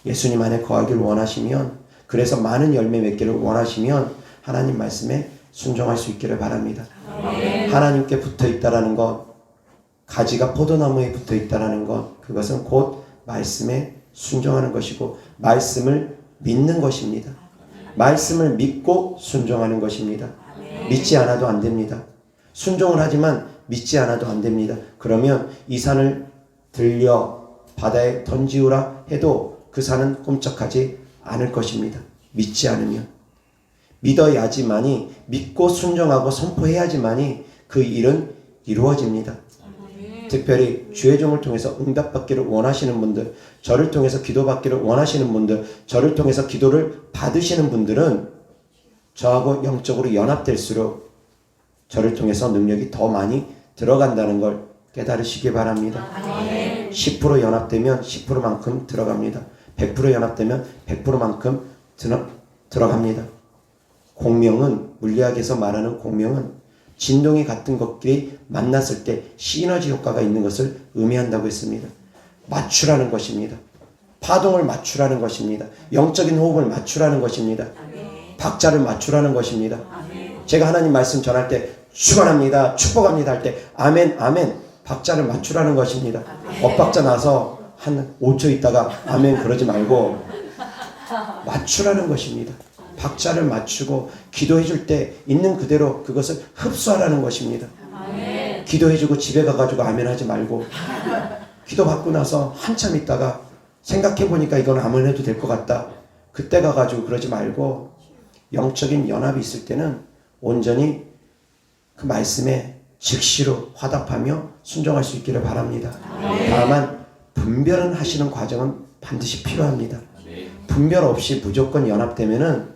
예수님 안에 거하기를 원하시면, 그래서 많은 열매 맺기를 원하시면 하나님 말씀에 순종할 수 있기를 바랍니다. 하나님께 붙어 있다라는 것, 가지가 포도나무에 붙어 있다라는 것, 그것은 곧 말씀에 순종하는 것이고 말씀을 믿는 것입니다. 말씀을 믿고 순종하는 것입니다. 믿지 않아도 안 됩니다. 순종을 하지만 믿지 않아도 안 됩니다. 그러면 이 산을 들려 바다에 던지우라 해도 그 산은 꼼짝하지 않을 것입니다. 믿지 않으면. 믿어야지만이, 믿고 순종하고 선포해야지만이 그 일은 이루어집니다. 특별히 주의 종을 통해서 응답받기를 원하시는 분들, 저를 통해서 기도받기를 원하시는 분들, 저를 통해서 기도를 받으시는 분들은 저하고 영적으로 연합될수록 저를 통해서 능력이 더 많이 들어간다는 걸 깨달으시기 바랍니다. 10% 연합되면 10%만큼 들어갑니다. 100% 연합되면 100%만큼 들어갑니다. 공명은, 물리학에서 말하는 공명은 진동이 같은 것끼리 만났을 때 시너지 효과가 있는 것을 의미한다고 했습니다. 맞추라는 것입니다. 파동을 맞추라는 것입니다. 영적인 호흡을 맞추라는 것입니다. 박자를 맞추라는 것입니다. 제가 하나님 말씀 전할 때 축원합니다, 축복합니다 할 때 아멘, 아멘, 박자를 맞추라는 것입니다. 엇박자 나서 한 5초 있다가 아멘 그러지 말고 맞추라는 것입니다. 박자를 맞추고 기도해 줄 때 있는 그대로 그것을 흡수하라는 것입니다. 아멘. 기도해 주고 집에 가가지고 아멘 하지 말고 기도 받고 나서 한참 있다가 생각해 보니까 이건 아멘 해도 될 것 같다. 그때 가가지고 그러지 말고 영적인 연합이 있을 때는 온전히 그 말씀에 즉시로 화답하며 순종할 수 있기를 바랍니다. 아멘. 다만 분별은 하시는 과정은 반드시 필요합니다. 아멘. 분별 없이 무조건 연합되면은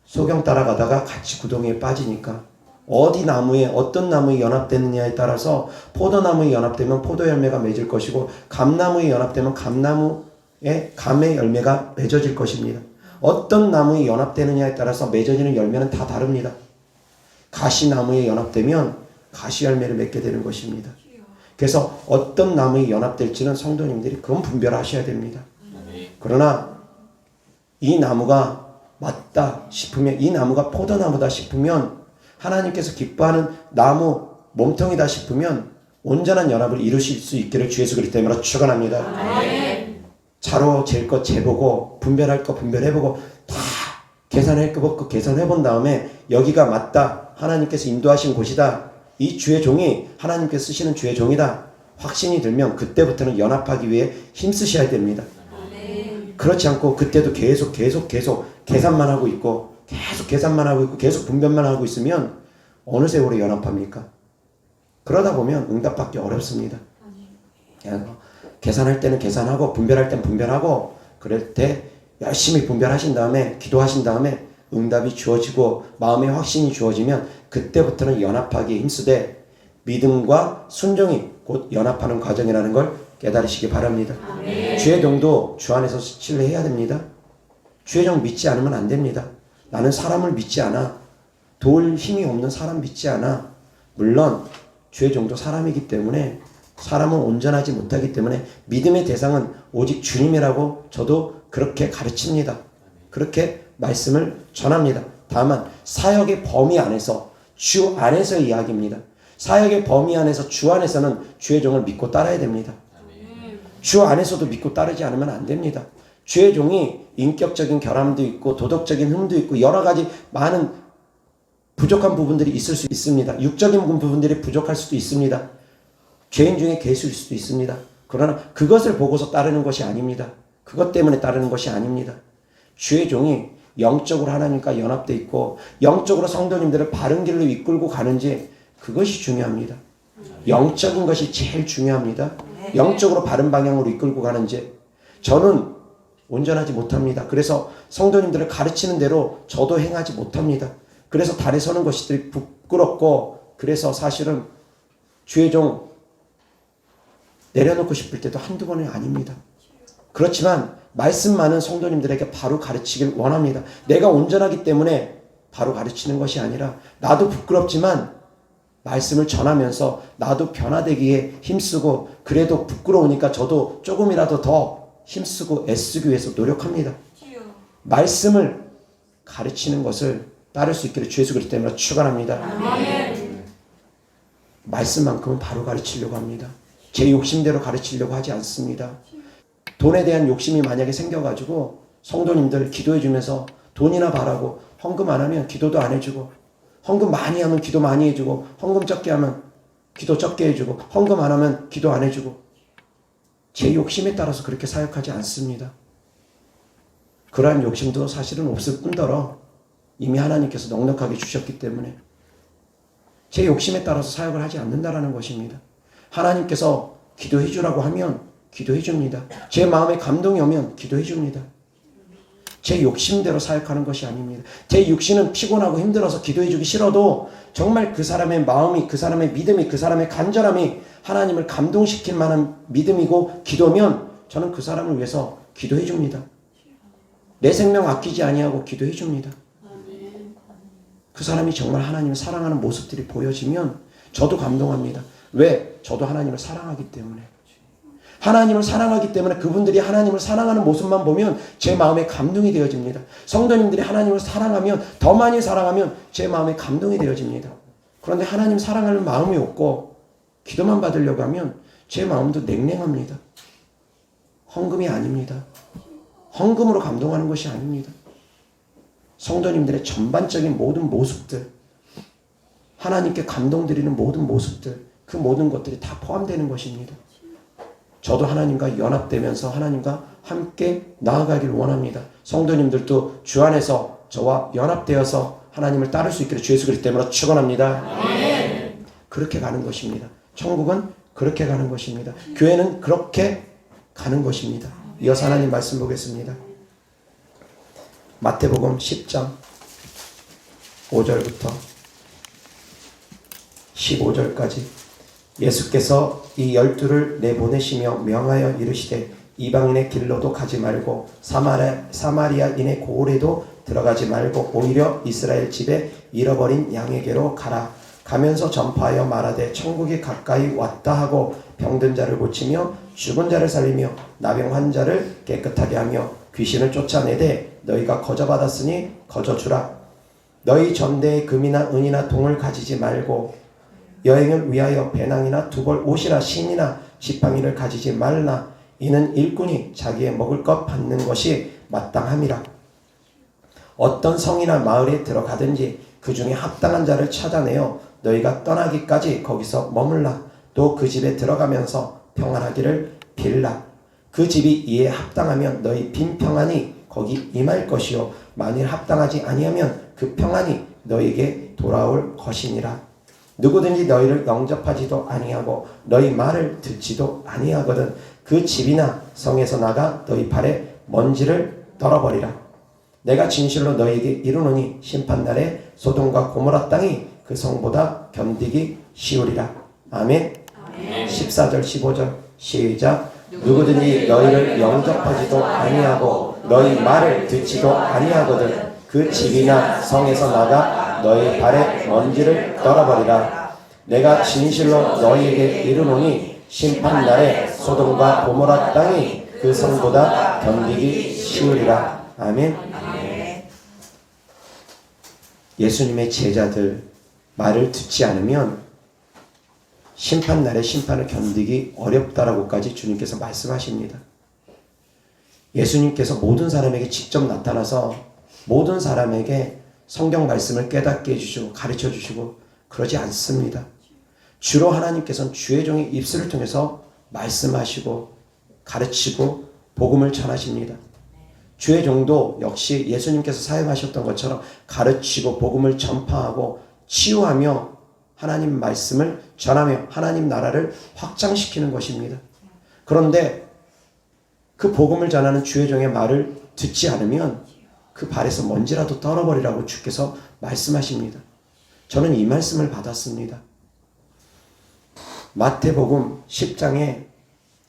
소경 따라가다가 같이 구덩이에 빠지니까 어디 나무에 어떤 나무에 연합되느냐에 따라서 포도나무에 연합되면 포도 열매가 맺을 것이고 감나무에 연합되면 감나무에 감의 열매가 맺어질 것입니다. 어떤 나무에 연합되느냐에 따라서 맺어지는 열매는 다 다릅니다. 가시나무에 연합되면 가시 열매를 맺게 되는 것입니다. 그래서 어떤 나무에 연합될지는 성도님들이 그건 분별하셔야 됩니다. 그러나 이 나무가 맞다 싶으면, 이 나무가 포도나무다 싶으면, 하나님께서 기뻐하는 나무 몸통이다 싶으면 온전한 연합을 이루실 수 있기를 주 예수 그리스도 이름으로 축원합니다. 아멘. 자로 잴 것 재보고 분별할 것 분별해보고 다 계산해보고 계산해본 다음에 여기가 맞다, 하나님께서 인도하신 곳이다, 이 주의 종이 하나님께서 쓰시는 주의 종이다 확신이 들면 그때부터는 연합하기 위해 힘쓰셔야 됩니다. 그렇지 않고 그때도 계속 계산만 하고 있고 계속 분별만 하고 있으면 어느 세월에 연합합니까? 그러다 보면 응답받기 어렵습니다. 계산할 때는 계산하고 분별할 때는 분별하고 그럴 때 열심히 분별하신 다음에 기도하신 다음에 응답이 주어지고 마음의 확신이 주어지면 그때부터는 연합하기에 힘쓰되 믿음과 순종이 곧 연합하는 과정이라는 걸 깨달으시기 바랍니다. 주의 종도 주 안에서 신뢰해야 됩니다. 주의 종 믿지 않으면 안 됩니다. 나는 사람을 믿지 않아. 도울 힘이 없는 사람 믿지 않아. 물론 주의 종도 사람이기 때문에 사람은 온전하지 못하기 때문에 믿음의 대상은 오직 주님이라고 저도 그렇게 가르칩니다. 그렇게 말씀을 전합니다. 다만 사역의 범위 안에서 주 안에서의 이야기입니다. 사역의 범위 안에서 주 안에서는 주의 종을 믿고 따라야 됩니다. 주 안에서도 믿고 따르지 않으면 안 됩니다. 주의 종이 인격적인 결함도 있고 도덕적인 흠도 있고 여러 가지 많은 부족한 부분들이 있을 수 있습니다. 육적인 부분들이 부족할 수도 있습니다. 죄인 중에 괴수일 수도 있습니다. 그러나 그것을 보고서 따르는 것이 아닙니다. 그것 때문에 따르는 것이 아닙니다. 주의 종이 영적으로 하나님과 연합되어 있고 영적으로 성도님들을 바른 길로 이끌고 가는지 그것이 중요합니다. 영적인 것이 제일 중요합니다. 영적으로 바른 방향으로 이끌고 가는지 저는 온전하지 못합니다. 그래서 성도님들을 가르치는 대로 저도 행하지 못합니다. 그래서 달에 서는 것이 부끄럽고 그래서 사실은 주의 종 내려놓고 싶을 때도 한두 번이 아닙니다. 그렇지만 말씀 많은 성도님들에게 바로 가르치길 원합니다. 내가 온전하기 때문에 바로 가르치는 것이 아니라 나도 부끄럽지만 말씀을 전하면서 나도 변화되기에 힘쓰고 그래도 부끄러우니까 저도 조금이라도 더 힘쓰고 애쓰기 위해서 노력합니다. 말씀을 가르치는 것을 따를 수 있기를 주 예수 그리스도 때문에 축원합니다. 말씀만큼은 바로 가르치려고 합니다. 제 욕심대로 가르치려고 하지 않습니다. 돈에 대한 욕심이 만약에 생겨가지고 성도님들 기도해 주면서 돈이나 바라고 헌금 안 하면 기도도 안 해주고 헌금 많이 하면 기도 많이 해주고 헌금 적게 하면 기도 적게 해주고 헌금 안 하면 기도 안 해주고 제 욕심에 따라서 그렇게 사역하지 않습니다. 그러한 욕심도 사실은 없을 뿐더러 이미 하나님께서 넉넉하게 주셨기 때문에 제 욕심에 따라서 사역을 하지 않는다라는 것입니다. 하나님께서 기도해 주라고 하면 기도해 줍니다. 제 마음에 감동이 오면 기도해 줍니다. 제 욕심대로 사역하는 것이 아닙니다. 제 육신은 피곤하고 힘들어서 기도해 주기 싫어도 정말 그 사람의 마음이, 그 사람의 믿음이, 그 사람의 간절함이 하나님을 감동시킬 만한 믿음이고 기도면 저는 그 사람을 위해서 기도해 줍니다. 내 생명 아끼지 아니하고 기도해 줍니다. 그 사람이 정말 하나님을 사랑하는 모습들이 보여지면 저도 감동합니다. 왜? 저도 하나님을 사랑하기 때문에. 하나님을 사랑하기 때문에 그분들이 하나님을 사랑하는 모습만 보면 제 마음에 감동이 되어집니다. 성도님들이 하나님을 사랑하면 더 많이 사랑하면 제 마음에 감동이 되어집니다. 그런데 하나님 사랑할 마음이 없고 기도만 받으려고 하면 제 마음도 냉랭합니다. 헌금이 아닙니다. 헌금으로 감동하는 것이 아닙니다. 성도님들의 전반적인 모든 모습들, 하나님께 감동드리는 모든 모습들, 그 모든 것들이 다 포함되는 것입니다. 저도 하나님과 연합되면서 하나님과 함께 나아가길 원합니다. 성도님들도 주 안에서 저와 연합되어서 하나님을 따를 수 있기를 주 예수 그리스도 때문에 축원합니다. 그렇게 가는 것입니다. 천국은 그렇게 가는 것입니다. 교회는 그렇게 가는 것입니다. 이어서 하나님 말씀 보겠습니다. 마태복음 10장 5절부터 15절까지 예수께서 이 12를 내보내시며 명하여 이르시되 이방인의 길로도 가지 말고 사마리아인의 고을에도 들어가지 말고 오히려 이스라엘 집에 잃어버린 양에게로 가라. 가면서 전파하여 말하되 천국이 가까이 왔다 하고 병든 자를 고치며 죽은 자를 살리며 나병 환자를 깨끗하게 하며 귀신을 쫓아내되 너희가 거저받았으니 거저주라. 너희 전대에 금이나 은이나 동을 가지지 말고 여행을 위하여 배낭이나 두벌 옷이나 신이나 지팡이를 가지지 말라. 이는 일꾼이 자기의 먹을 것 받는 것이 마땅함이라. 어떤 성이나 마을에 들어가든지 그 중에 합당한 자를 찾아내어 너희가 떠나기까지 거기서 머물라. 또 그 집에 들어가면서 평안하기를 빌라. 그 집이 이에 합당하면 너희 빈 평안이 거기 임할 것이요 만일 합당하지 아니하면 그 평안이 너희에게 돌아올 것이니라. 누구든지 너희를 영접하지도 아니하고 너희 말을 듣지도 아니하거든 그 집이나 성에서 나가 너희 발에 먼지를 떨어버리라. 내가 진실로 너희에게 이르노니 심판날에 소돔과 고모라 땅이 그 성보다 견디기 쉬우리라. 아멘. 14절 15절 시작. 누구든지 너희를 영접하지도 아니하고 너희 말을 듣지도 아니하거든 그 집이나 성에서 나가 너희 발에 먼지를 떨어버리라. 내가 진실로 너희에게 이르노니 심판날에 소돔과 고모라 땅이 그 성보다 견디기 쉬우리라. 아멘. 예수님의 제자들 말을 듣지 않으면 심판날의 심판을 견디기 어렵다라고까지 주님께서 말씀하십니다. 예수님께서 모든 사람에게 직접 나타나서 모든 사람에게 성경 말씀을 깨닫게 해주시고 가르쳐 주시고 그러지 않습니다. 주로 하나님께서는 주의 종의 입술을 통해서 말씀하시고 가르치고 복음을 전하십니다. 주의 종도 역시 예수님께서 사용하셨던 것처럼 가르치고 복음을 전파하고 치유하며 하나님 말씀을 전하며 하나님 나라를 확장시키는 것입니다. 그런데 그 복음을 전하는 주의 종의 말을 듣지 않으면 그 발에서 먼지라도 떨어버리라고 주께서 말씀하십니다. 저는 이 말씀을 받았습니다. 마태복음 10장에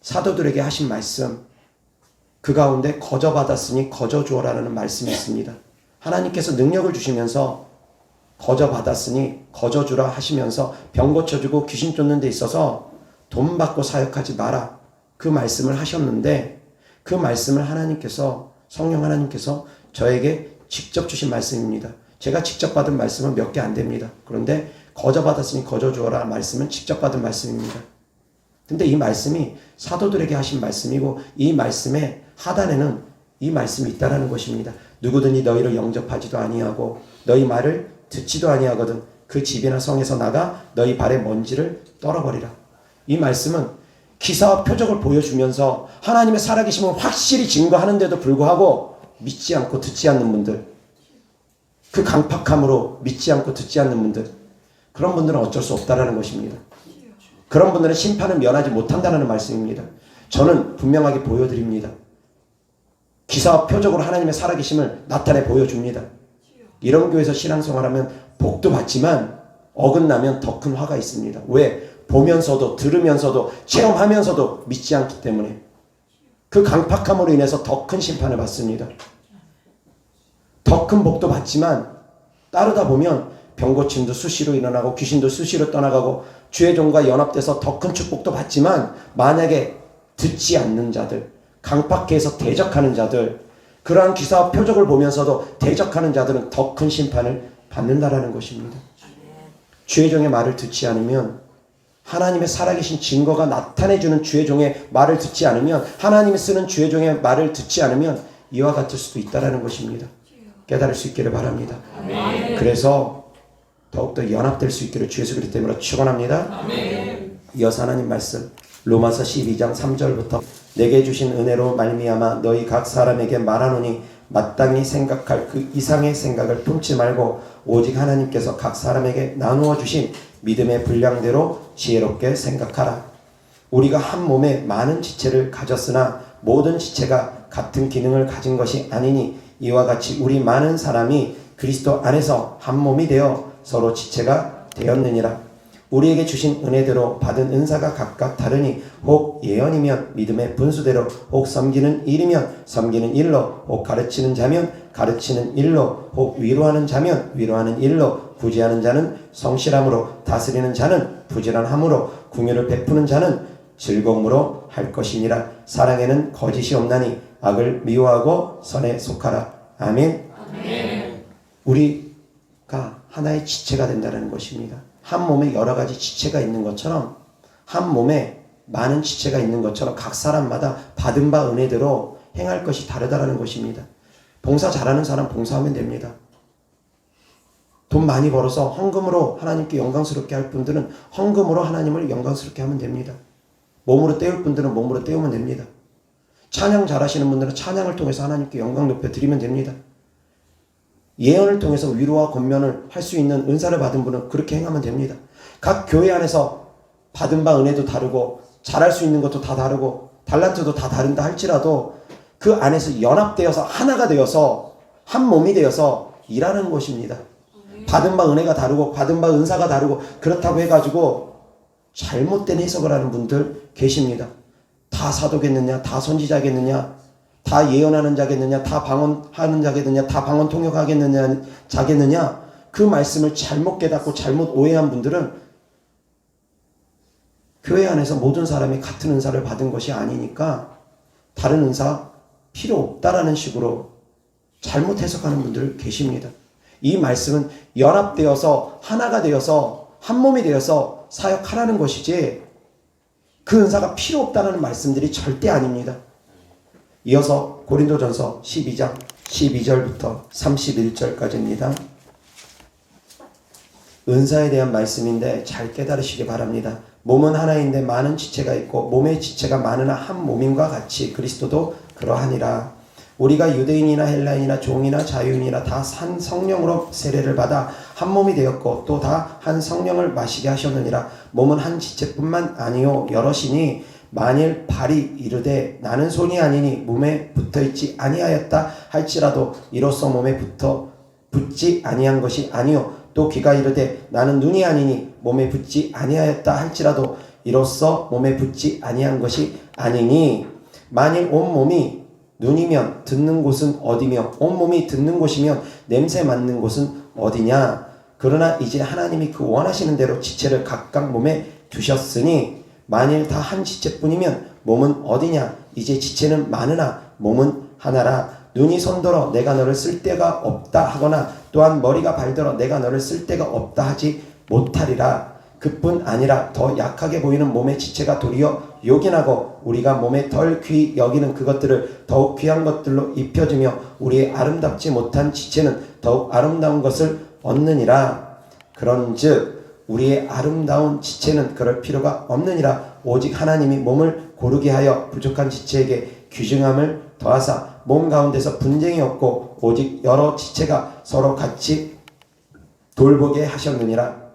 사도들에게 하신 말씀, 그 가운데 거저 받았으니 거저 주어라는 말씀이 있습니다. 하나님께서 능력을 주시면서 거저 받았으니 거저 주라 하시면서 병 고쳐주고 귀신 쫓는 데 있어서 돈 받고 사역하지 마라, 그 말씀을 하셨는데 그 말씀을 하나님께서, 성령 하나님께서 저에게 직접 주신 말씀입니다. 제가 직접 받은 말씀은 몇 개 안 됩니다. 그런데 거저 받았으니 거저 주어라 말씀은 직접 받은 말씀입니다. 근데 이 말씀이 사도들에게 하신 말씀이고 이 말씀의 하단에는 이 말씀이 있다라는 것입니다. 누구든지 너희를 영접하지도 아니하고 너희 말을 듣지도 아니하거든 그 집이나 성에서 나가 너희 발에 먼지를 떨어버리라. 이 말씀은 기사와 표적을 보여주면서 하나님의 살아계심을 확실히 증거하는데도 불구하고 믿지 않고 듣지 않는 분들, 그 강팍함으로 믿지 않고 듣지 않는 분들, 그런 분들은 어쩔 수 없다라는 것입니다. 그런 분들은 심판을 면하지 못한다는 말씀입니다. 저는 분명하게 보여드립니다. 기사와 표적으로 하나님의 살아계심을 나타내 보여줍니다. 이런 교회에서 신앙생활하면 복도 받지만 어긋나면 더 큰 화가 있습니다. 왜? 보면서도 들으면서도 체험하면서도 믿지 않기 때문에 그 강팍함으로 인해서 더 큰 심판을 받습니다. 더 큰 복도 받지만 따르다 보면 병고침도 수시로 일어나고 귀신도 수시로 떠나가고 주의 종과 연합돼서 더 큰 축복도 받지만 만약에 듣지 않는 자들, 강팍해서 대적하는 자들, 그러한 기사와 표적을 보면서도 대적하는 자들은 더 큰 심판을 받는다라는 것입니다. 주의 종의 말을 듣지 않으면, 하나님의 살아계신 증거가 나타내주는 주의 종의 말을 듣지 않으면, 하나님이 쓰는 주의 종의 말을 듣지 않으면 이와 같을 수도 있다라는 것입니다. 깨달을 수 있기를 바랍니다. 아멘. 그래서 더욱더 연합될 수 있기를 주 예수 그리스도 이름으로 축원합니다. 아멘. 이어서 하나님 말씀 로마서 12장 3절부터 내게 주신 은혜로 말미암아 너희 각 사람에게 말하노니 마땅히 생각할 그 이상의 생각을 품지 말고 오직 하나님께서 각 사람에게 나누어 주신 믿음의 분량대로 지혜롭게 생각하라. 우리가 한 몸에 많은 지체를 가졌으나 모든 지체가 같은 기능을 가진 것이 아니니 이와 같이 우리 많은 사람이 그리스도 안에서 한 몸이 되어 서로 지체가 되었느니라. 우리에게 주신 은혜대로 받은 은사가 각각 다르니 혹 예언이면 믿음의 분수대로, 혹 섬기는 일이면 섬기는 일로, 혹 가르치는 자면 가르치는 일로, 혹 위로하는 자면 위로하는 일로, 구제하는 자는 성실함으로, 다스리는 자는 부지런함으로, 긍휼을 베푸는 자는 즐거움으로 할 것이니라. 사랑에는 거짓이 없나니 악을 미워하고 선에 속하라. 아멘. 아멘. 우리가 하나의 지체가 된다는 것입니다. 한 몸에 여러 가지 지체가 있는 것처럼, 한 몸에 많은 지체가 있는 것처럼 각 사람마다 받은 바 은혜대로 행할 것이 다르다라는 것입니다. 봉사 잘하는 사람 봉사하면 됩니다. 돈 많이 벌어서 헌금으로 하나님께 영광스럽게 할 분들은 헌금으로 하나님을 영광스럽게 하면 됩니다. 몸으로 때울 분들은 몸으로 때우면 됩니다. 찬양 잘하시는 분들은 찬양을 통해서 하나님께 영광 높여 드리면 됩니다. 예언을 통해서 위로와 권면을 할 수 있는 은사를 받은 분은 그렇게 행하면 됩니다. 각 교회 안에서 받은 바 은혜도 다르고 잘할 수 있는 것도 다 다르고 달란트도 다 다른다 할지라도 그 안에서 연합되어서 하나가 되어서 한 몸이 되어서 일하는 것입니다. 받은 바 은혜가 다르고 받은 바 은사가 다르고 그렇다고 해가지고 잘못된 해석을 하는 분들 계십니다. 다 사도겠느냐? 다 선지자겠느냐? 다 예언하는 자겠느냐? 다 방언하는 자겠느냐? 다 방언 통역하겠느냐? 자겠느냐? 그 말씀을 잘못 깨닫고 잘못 오해한 분들은 교회 안에서 모든 사람이 같은 은사를 받은 것이 아니니까 다른 은사 필요 없다라는 식으로 잘못 해석하는 분들 계십니다. 이 말씀은 연합되어서 하나가 되어서 한 몸이 되어서 사역하라는 것이지 그 은사가 필요 없다는 말씀들이 절대 아닙니다. 이어서 고린도전서 12장 12절부터 31절까지입니다. 은사에 대한 말씀인데 잘 깨달으시기 바랍니다. 몸은 하나인데 많은 지체가 있고 몸의 지체가 많으나 한 몸임과 같이 그리스도도 그러하니라. 우리가 유대인이나 헬라인이나 종이나 자유인이나 다 한 성령으로 세례를 받아 한 몸이 되었고 또 다 한 성령을 마시게 하셨느니라. 몸은 한 지체뿐만 아니요 여럿이니 만일 발이 이르되 나는 손이 아니니 몸에 붙어있지 아니하였다 할지라도 이로써 몸에 붙지 아니한 것이 아니요 또 귀가 이르되 나는 눈이 아니니 몸에 붙지 아니하였다 할지라도 이로써 몸에 붙지 아니한 것이 아니니 만일 온 몸이 눈이면 듣는 곳은 어디며 온 몸이 듣는 곳이면 냄새 맡는 곳은 어디냐. 그러나 이제 하나님이 그 원하시는 대로 지체를 각각 몸에 두셨으니 만일 다 한 지체뿐이면 몸은 어디냐. 이제 지체는 많으나 몸은 하나라. 눈이 손들어 내가 너를 쓸 데가 없다 하거나 또한 머리가 발들어 내가 너를 쓸 데가 없다 하지 못하리라. 그뿐 아니라 더 약하게 보이는 몸의 지체가 도리어 요긴하고 우리가 몸에 덜 귀히 여기는 그것들을 더욱 귀한 것들로 입혀주며 우리의 아름답지 못한 지체는 더욱 아름다운 것을 얻느니라. 그런즉 우리의 아름다운 지체는 그럴 필요가 없느니라. 오직 하나님이 몸을 고르게 하여 부족한 지체에게 귀중함을 더하사 몸 가운데서 분쟁이 없고 오직 여러 지체가 서로 같이 돌보게 하셨느니라.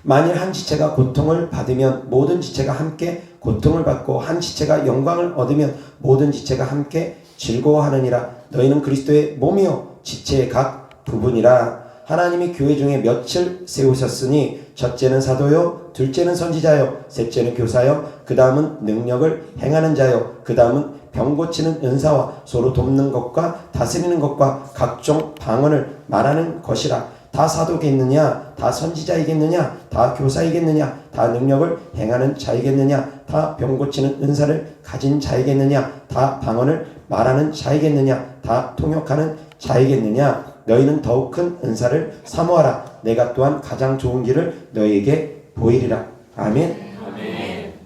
만일 한 지체가 고통을 받으면 모든 지체가 함께 고통을 받고 한 지체가 영광을 얻으면 모든 지체가 함께 즐거워하느니라. 너희는 그리스도의 몸이요 지체의 각 부분이라. 하나님이 교회 중에 몇을 세우셨으니 첫째는 사도요 둘째는 선지자요 셋째는 교사요 그 다음은 능력을 행하는 자요 그 다음은 병 고치는 은사와 서로 돕는 것과 다스리는 것과 각종 방언을 말하는 것이라. 다 사도겠느냐? 다 선지자이겠느냐? 다 교사이겠느냐? 다 능력을 행하는 자이겠느냐? 다 병 고치는 은사를 가진 자이겠느냐? 다 방언을 말하는 자이겠느냐? 다 통역하는 자이겠느냐? 너희는 더욱 큰 은사를 사모하라. 내가 또한 가장 좋은 길을 너희에게 보이리라. 아멘.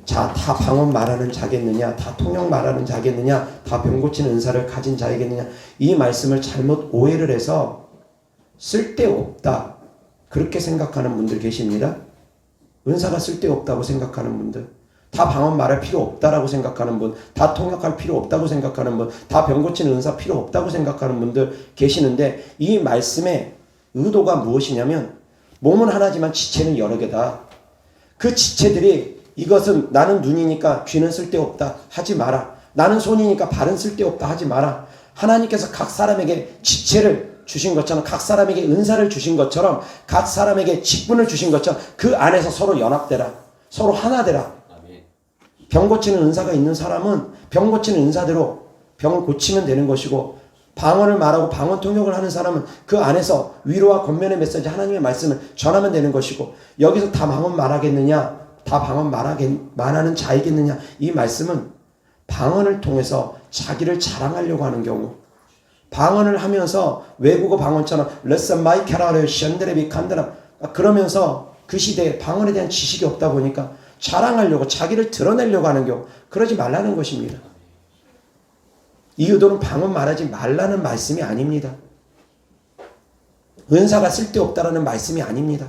자, 다 방언 말하는 자겠느냐? 다 통역 말하는 자겠느냐? 다 병 고치는 은사를 가진 자이겠느냐? 이 말씀을 잘못 오해를 해서 쓸데없다 그렇게 생각하는 분들 계십니다. 은사가 쓸데없다고 생각하는 분들, 다 방언 말할 필요 없다라고 생각하는 분, 다 통역할 필요 없다고 생각하는 분, 다 병 고치는 은사 필요 없다고 생각하는 분들 계시는데 이 말씀의 의도가 무엇이냐면 몸은 하나지만 지체는 여러 개다. 그 지체들이 이것은 나는 눈이니까 귀는 쓸데없다 하지 마라. 나는 손이니까 발은 쓸데없다 하지 마라. 하나님께서 각 사람에게 지체를 주신 것처럼 각 사람에게 은사를 주신 것처럼 각 사람에게 직분을 주신 것처럼 그 안에서 서로 연합되라. 서로 하나 되라. 병 고치는 은사가 있는 사람은 병 고치는 은사대로 병을 고치면 되는 것이고 방언을 말하고 방언 통역을 하는 사람은 그 안에서 위로와 권면의 메시지 하나님의 말씀을 전하면 되는 것이고 여기서 다 방언 말하겠느냐 다 방언 말하는 자이겠느냐 이 말씀은 방언을 통해서 자기를 자랑하려고 하는 경우 방언을 하면서 외국어 방언처럼 레슨 마이 캐라를 션드레비 칸드라 그러면서 그 시대에 방언에 대한 지식이 없다 보니까 자랑하려고 자기를 드러내려고 하는 경우 그러지 말라는 것입니다. 이 의도는 방언 말하지 말라는 말씀이 아닙니다. 은사가 쓸데없다라는 말씀이 아닙니다.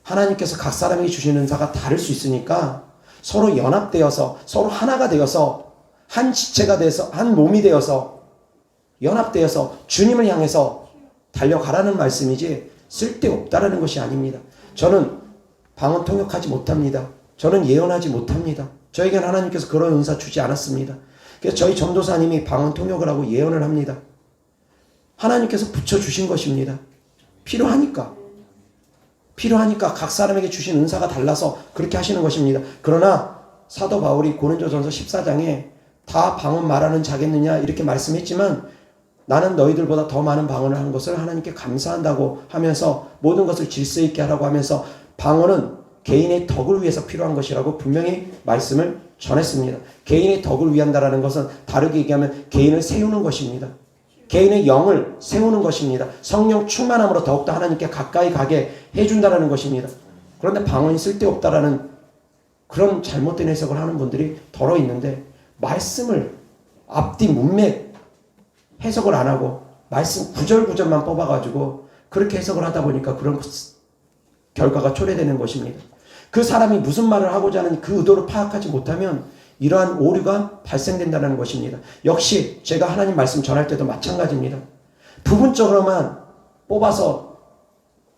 하나님께서 각 사람에게 주신 은사가 다를 수 있으니까 서로 연합되어서 서로 하나가 되어서 한 지체가 돼서 한 몸이 되어서 연합되어서 주님을 향해서 달려가라는 말씀이지 쓸데없다라는 것이 아닙니다. 저는 방언 통역하지 못합니다. 저는 예언하지 못합니다. 저에게는 하나님께서 그런 은사 주지 않았습니다. 그래서 저희 전도사님이 방언 통역을 하고 예언을 합니다. 하나님께서 붙여주신 것입니다. 필요하니까 각 사람에게 주신 은사가 달라서 그렇게 하시는 것입니다. 그러나 사도 바울이 고린도전서 14장에 다 방언 말하는 자겠느냐 이렇게 말씀했지만 나는 너희들보다 더 많은 방언을 한 것을 하나님께 감사한다고 하면서 모든 것을 질서 있게 하라고 하면서 방언은 개인의 덕을 위해서 필요한 것이라고 분명히 말씀을 전했습니다. 개인의 덕을 위한다라는 것은 다르게 얘기하면 개인을 세우는 것입니다. 개인의 영을 세우는 것입니다. 성령 충만함으로 더욱더 하나님께 가까이 가게 해준다라는 것입니다. 그런데 방언이 쓸데없다라는 그런 잘못된 해석을 하는 분들이 덜어 있는데 말씀을 앞뒤 문맥 해석을 안 하고 말씀 구절구절만 뽑아가지고 그렇게 해석을 하다 보니까 그런 결과가 초래되는 것입니다. 그 사람이 무슨 말을 하고자 하는 그 의도를 파악하지 못하면 이러한 오류가 발생된다는 것입니다. 역시 제가 하나님 말씀 전할 때도 마찬가지입니다. 부분적으로만 뽑아서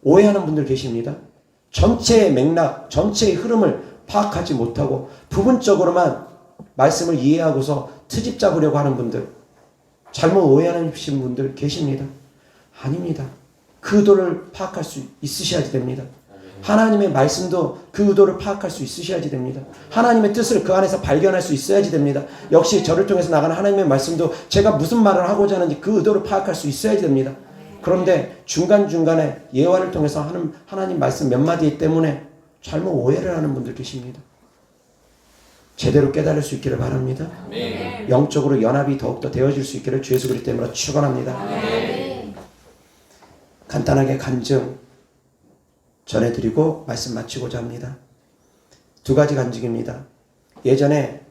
오해하는 분들 계십니다. 전체의 맥락, 전체의 흐름을 파악하지 못하고 부분적으로만 말씀을 이해하고서 트집 잡으려고 하는 분들, 잘못 오해하는 분들 계십니다. 아닙니다. 그 의도를 파악할 수 있으셔야지 됩니다. 하나님의 말씀도 그 의도를 파악할 수 있으셔야지 됩니다. 하나님의 뜻을 그 안에서 발견할 수 있어야지 됩니다. 역시 저를 통해서 나가는 하나님의 말씀도 제가 무슨 말을 하고자 하는지 그 의도를 파악할 수 있어야지 됩니다. 그런데 중간중간에 예화를 통해서 하는 하나님 말씀 몇 마디 때문에 잘못 오해를 하는 분들 계십니다. 제대로 깨달을 수 있기를 바랍니다. 영적으로 연합이 더욱더 되어질 수 있기를 주 예수 그리스도 이름으로 축원합니다. 간단하게 간증 전해드리고 말씀 마치고자 합니다. 두 가지 간증입니다. 예전에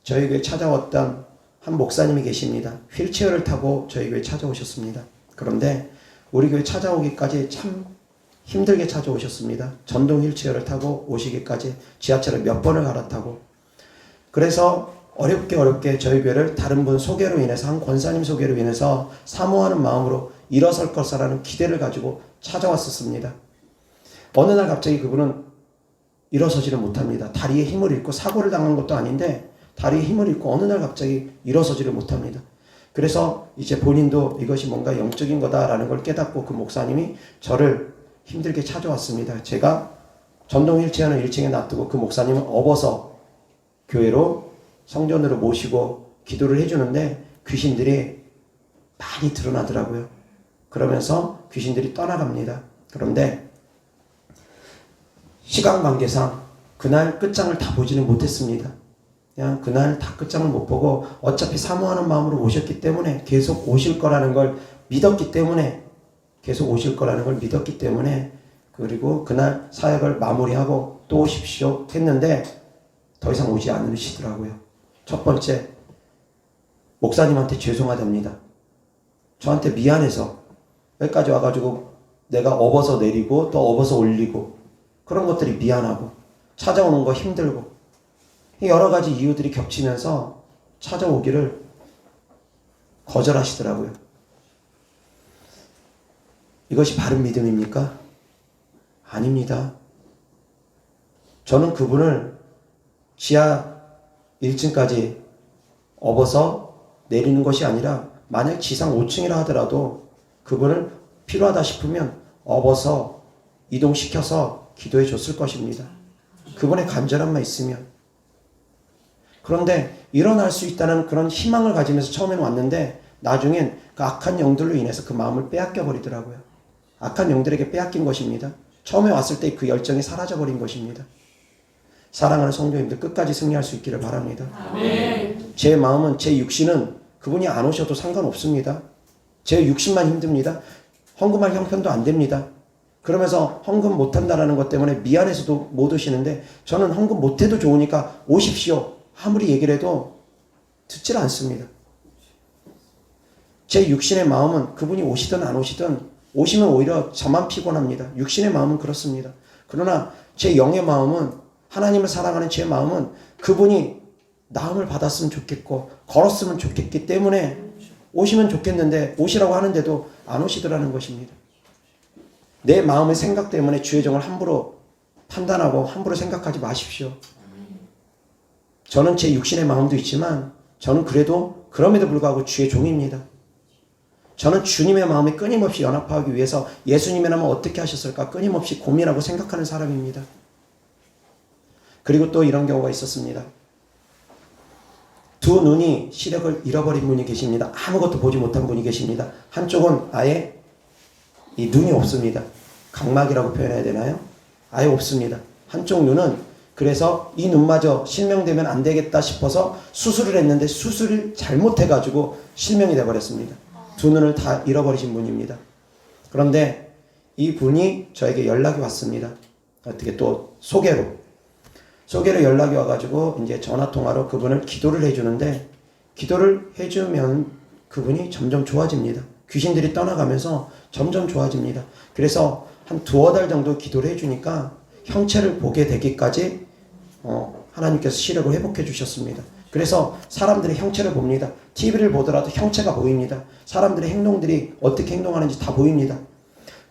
저희 교회 찾아왔던 한 목사님이 계십니다. 휠체어를 타고 저희 교회 찾아오셨습니다. 그런데 우리 교회 찾아오기까지 참 힘들게 찾아오셨습니다. 전동 휠체어를 타고 오시기까지 지하철을 몇 번을 갈아타고, 그래서 어렵게 저희 교회를 다른 분 소개로 인해서, 한 권사님 소개로 인해서 사모하는 마음으로 일어설 것이라는 기대를 가지고 찾아왔었습니다. 어느 날 갑자기 그분은 일어서지를 못합니다. 다리에 힘을 잃고, 사고를 당한 것도 아닌데 다리에 힘을 잃고 어느 날 갑자기 일어서지를 못합니다. 그래서 이제 본인도 이것이 뭔가 영적인 거다라는 걸 깨닫고 그 목사님이 저를 힘들게 찾아왔습니다. 제가 전동 휠체어는 1층에 놔두고 그 목사님은 업어서 교회로 성전으로 모시고 기도를 해주는데 귀신들이 많이 드러나더라고요. 그러면서 귀신들이 떠나갑니다. 그런데 시간 관계상 그날 끝장을 다 보지는 못했습니다. 그냥 그날 다 끝장을 못 보고 어차피 사모하는 마음으로 오셨기 때문에 계속 오실 거라는 걸 믿었기 때문에 그리고 그날 사역을 마무리하고 또 오십시오 했는데 더 이상 오지 않으시더라고요. 첫 번째, 목사님한테 죄송하답니다. 저한테 미안해서 여기까지 와가지고 내가 업어서 내리고 또 업어서 올리고 그런 것들이 미안하고 찾아오는 거 힘들고 여러 가지 이유들이 겹치면서 찾아오기를 거절하시더라고요. 이것이 바른 믿음입니까? 아닙니다. 저는 그분을 지하 1층까지 업어서 내리는 것이 아니라 만약 지상 5층이라 하더라도 그분을 필요하다 싶으면 업어서 이동시켜서 기도해 줬을 것입니다. 그분의 간절함만 있으면. 그런데 일어날 수 있다는 그런 희망을 가지면서 처음에는 왔는데 나중엔 그 악한 영들로 인해서 그 마음을 빼앗겨 버리더라고요. 악한 영들에게 빼앗긴 것입니다. 처음에 왔을 때 그 열정이 사라져 버린 것입니다. 사랑하는 성도님들 끝까지 승리할 수 있기를 바랍니다. 아멘. 제 마음은, 제 육신은 그분이 안 오셔도 상관없습니다. 제 육신만 힘듭니다. 헌금할 형편도 안 됩니다. 그러면서 헌금 못한다라는 것 때문에 미안해서도 못 오시는데 저는 헌금 못해도 좋으니까 오십시오. 아무리 얘기를 해도 듣질 않습니다. 제 육신의 마음은 그분이 오시든 안 오시든 오시면 오히려 저만 피곤합니다. 육신의 마음은 그렇습니다. 그러나 제 영의 마음은, 하나님을 사랑하는 제 마음은 그분이 나음을 받았으면 좋겠고 걸었으면 좋겠기 때문에 오시면 좋겠는데 오시라고 하는데도 안 오시더라는 것입니다. 내 마음의 생각 때문에 주의 종을 함부로 판단하고 함부로 생각하지 마십시오. 저는 제 육신의 마음도 있지만 저는 그래도 그럼에도 불구하고 주의 종입니다. 저는 주님의 마음에 끊임없이 연합하기 위해서 예수님이라면 어떻게 하셨을까 끊임없이 고민하고 생각하는 사람입니다. 그리고 또 이런 경우가 있었습니다. 두 눈이 시력을 잃어버린 분이 계십니다. 아무것도 보지 못한 분이 계십니다. 한쪽은 아예 이 눈이 없습니다. 각막이라고 표현해야 되나요? 아예 없습니다. 한쪽 눈은 그래서 이 눈마저 실명되면 안 되겠다 싶어서 수술을 했는데 수술을 잘못해가지고 실명이 돼버렸습니다. 두 눈을 다 잃어버리신 분입니다. 그런데 이 분이 저에게 연락이 왔습니다. 어떻게 또 소개로 연락이 와가지고 이제 전화통화로 그분을 기도를 해주는데, 기도를 해주면 그분이 점점 좋아집니다. 귀신들이 떠나가면서 점점 좋아집니다. 그래서 한 두어 달 정도 기도를 해주니까 형체를 보게 되기까지 하나님께서 시력을 회복해 주셨습니다. 그래서 사람들의 형체를 봅니다. TV를 보더라도 형체가 보입니다. 사람들의 행동들이 어떻게 행동하는지 다 보입니다.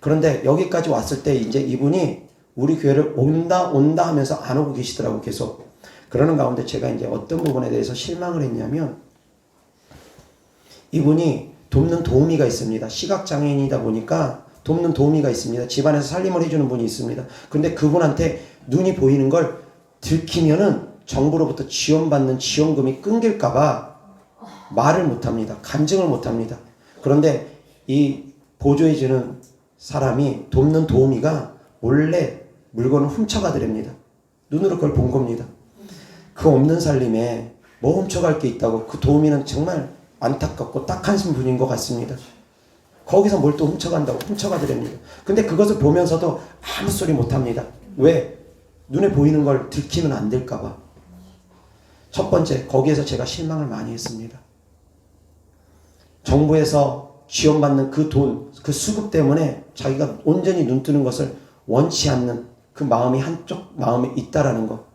그런데 여기까지 왔을 때 이제 이분이 우리 교회를 온다 하면서 안 오고 계시더라고. 계속 그러는 가운데 제가 이제 어떤 부분에 대해서 실망을 했냐면, 이분이 돕는 도우미가 있습니다. 시각장애인이다 보니까 돕는 도우미가 있습니다. 집안에서 살림을 해주는 분이 있습니다. 근데 그분한테 눈이 보이는 걸 들키면은 정부로부터 지원받는 지원금이 끊길까봐 말을 못합니다. 간증을 못합니다. 그런데 이 보조해주는 사람이, 돕는 도우미가 몰래 물건을 훔쳐가더랍니다. 눈으로 그걸 본 겁니다. 그 없는 살림에 뭐 훔쳐갈 게 있다고. 그 도우미는 정말 안타깝고 딱한 분인 것 같습니다. 거기서 뭘 또 훔쳐가더랍니다. 근데 그것을 보면서도 아무 소리 못합니다. 왜? 눈에 보이는 걸 들키면 안 될까봐. 첫 번째, 거기에서 제가 실망을 많이 했습니다. 정부에서 지원받는 그 돈, 그 수급 때문에 자기가 온전히 눈 뜨는 것을 원치 않는 그 마음이 한쪽 마음에 있다라는 것.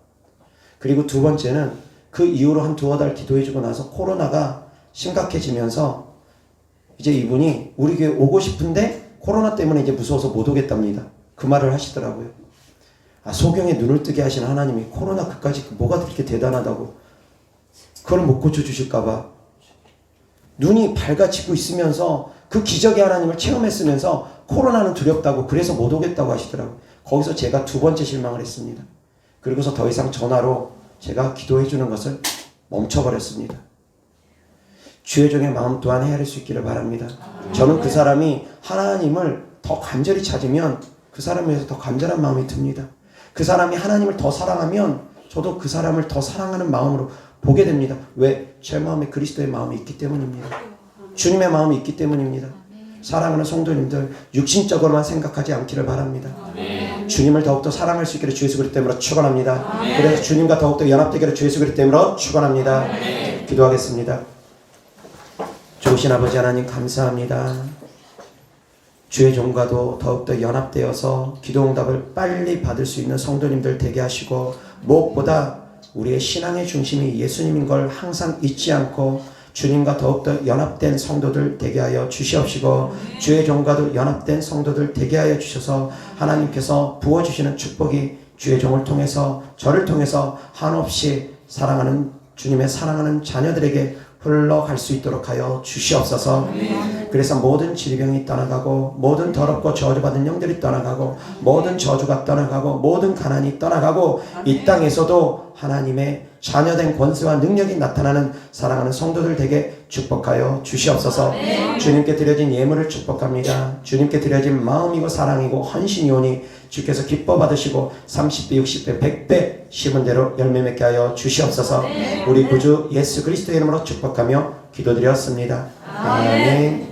그리고 두 번째는 그 이후로 한 두어 달 기도해주고 나서 코로나가 심각해지면서 이제 이분이 우리 교회 오고 싶은데 코로나 때문에 이제 무서워서 못 오겠답니다. 그 말을 하시더라고요. 소경에 눈을 뜨게 하신 하나님이 코로나 그까지 뭐가 그렇게 대단하다고 그걸 못 고쳐주실까봐 눈이 밝아지고 있으면서 그 기적의 하나님을 체험했으면서 코로나는 두렵다고 그래서 못 오겠다고 하시더라고요. 거기서 제가 두 번째 실망을 했습니다. 그리고서 더 이상 전화로 제가 기도해 주는 것을 멈춰버렸습니다. 주의 종의 마음 또한 헤아릴 수 있기를 바랍니다. 저는 그 사람이 하나님을 더 간절히 찾으면 그 사람에 대해서 더 간절한 마음이 듭니다. 그 사람이 하나님을 더 사랑하면 저도 그 사람을 더 사랑하는 마음으로 보게 됩니다. 왜? 제 마음에 그리스도의 마음이 있기 때문입니다. 주님의 마음이 있기 때문입니다. 사랑하는 성도님들, 육신적으로만 생각하지 않기를 바랍니다. 주님을 더욱더 사랑할 수 있기를 주 예수 그리스도 이름으로 축원합니다. 그래서 주님과 더욱더 연합되기를 주 예수 그리스도 이름으로 축원합니다. 기도하겠습니다. 좋으신 아버지 하나님 감사합니다. 주의 종과도 더욱더 연합되어서 기도응답을 빨리 받을 수 있는 성도님들 되게 하시고, 무엇보다 우리의 신앙의 중심이 예수님인 걸 항상 잊지 않고 주님과 더욱더 연합된 성도들 되게 하여 주시옵시고, 주의 종과도 연합된 성도들 되게 하여 주셔서 하나님께서 부어주시는 축복이 주의 종을 통해서, 저를 통해서 한없이 사랑하는 주님의 사랑하는 자녀들에게 흘러갈 수 있도록 하여 주시옵소서. 그래서 모든 질병이 떠나가고, 모든 더럽고 저주받은 영들이 떠나가고, 모든 저주가 떠나가고, 모든 가난이 떠나가고, 이 땅에서도 하나님의 자녀된 권세와 능력이 나타나는 사랑하는 성도들 되게 축복하여 주시옵소서. 주님께 드려진 예물을 축복합니다. 주님께 드려진 마음이고 사랑이고 헌신이오니 주께서 기뻐 받으시고 30배, 60배, 100배 심은 대로 열매 맺게 하여 주시옵소서. 우리 구주 예수 그리스도의 이름으로 축복하며 기도드렸습니다. 아멘.